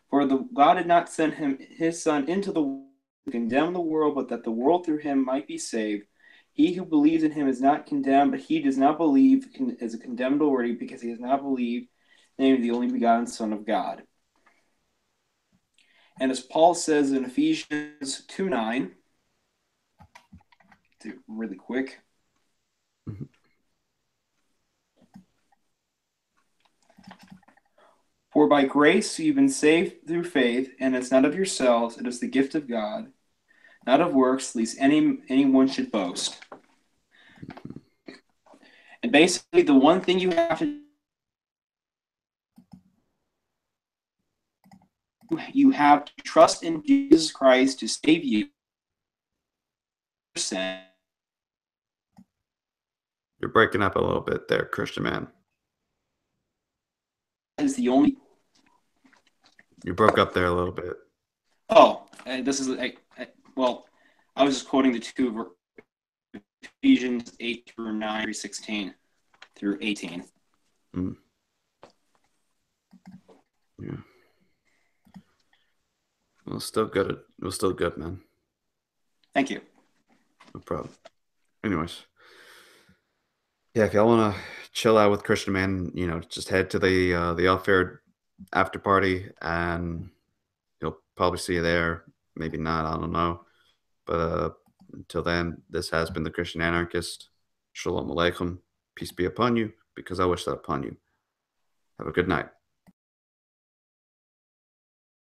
For God did not send his Son into the world to condemn the world, but that the world through him might be saved. He who believes in him is not condemned, but he does not believe is condemned already, because he has not believed in the name of the only begotten Son of God." And as Paul says in Ephesians 2:9, do it really quick. "For by grace you've been saved through faith, and it's not of yourselves, it is the gift of God, not of works, lest anyone should boast." And basically, the one thing you have to trust in Jesus Christ to save you from sin. You're breaking up a little bit there, Christian man. Is the only. You broke up there a little bit. Oh, this is well, I was just quoting the two Ephesians 8-9, 16 through 18. Mm. Yeah. Well, still good. It was still good, man. Thank you. No problem. Anyways, yeah, if y'all want to chill out with Christian man, just head to the Fair after party, and he'll probably see you there. Maybe not. I don't know. But until then, this has been the Christian Anarchist. Shalom Aleichem. Peace be upon you, because I wish that upon you. Have a good night.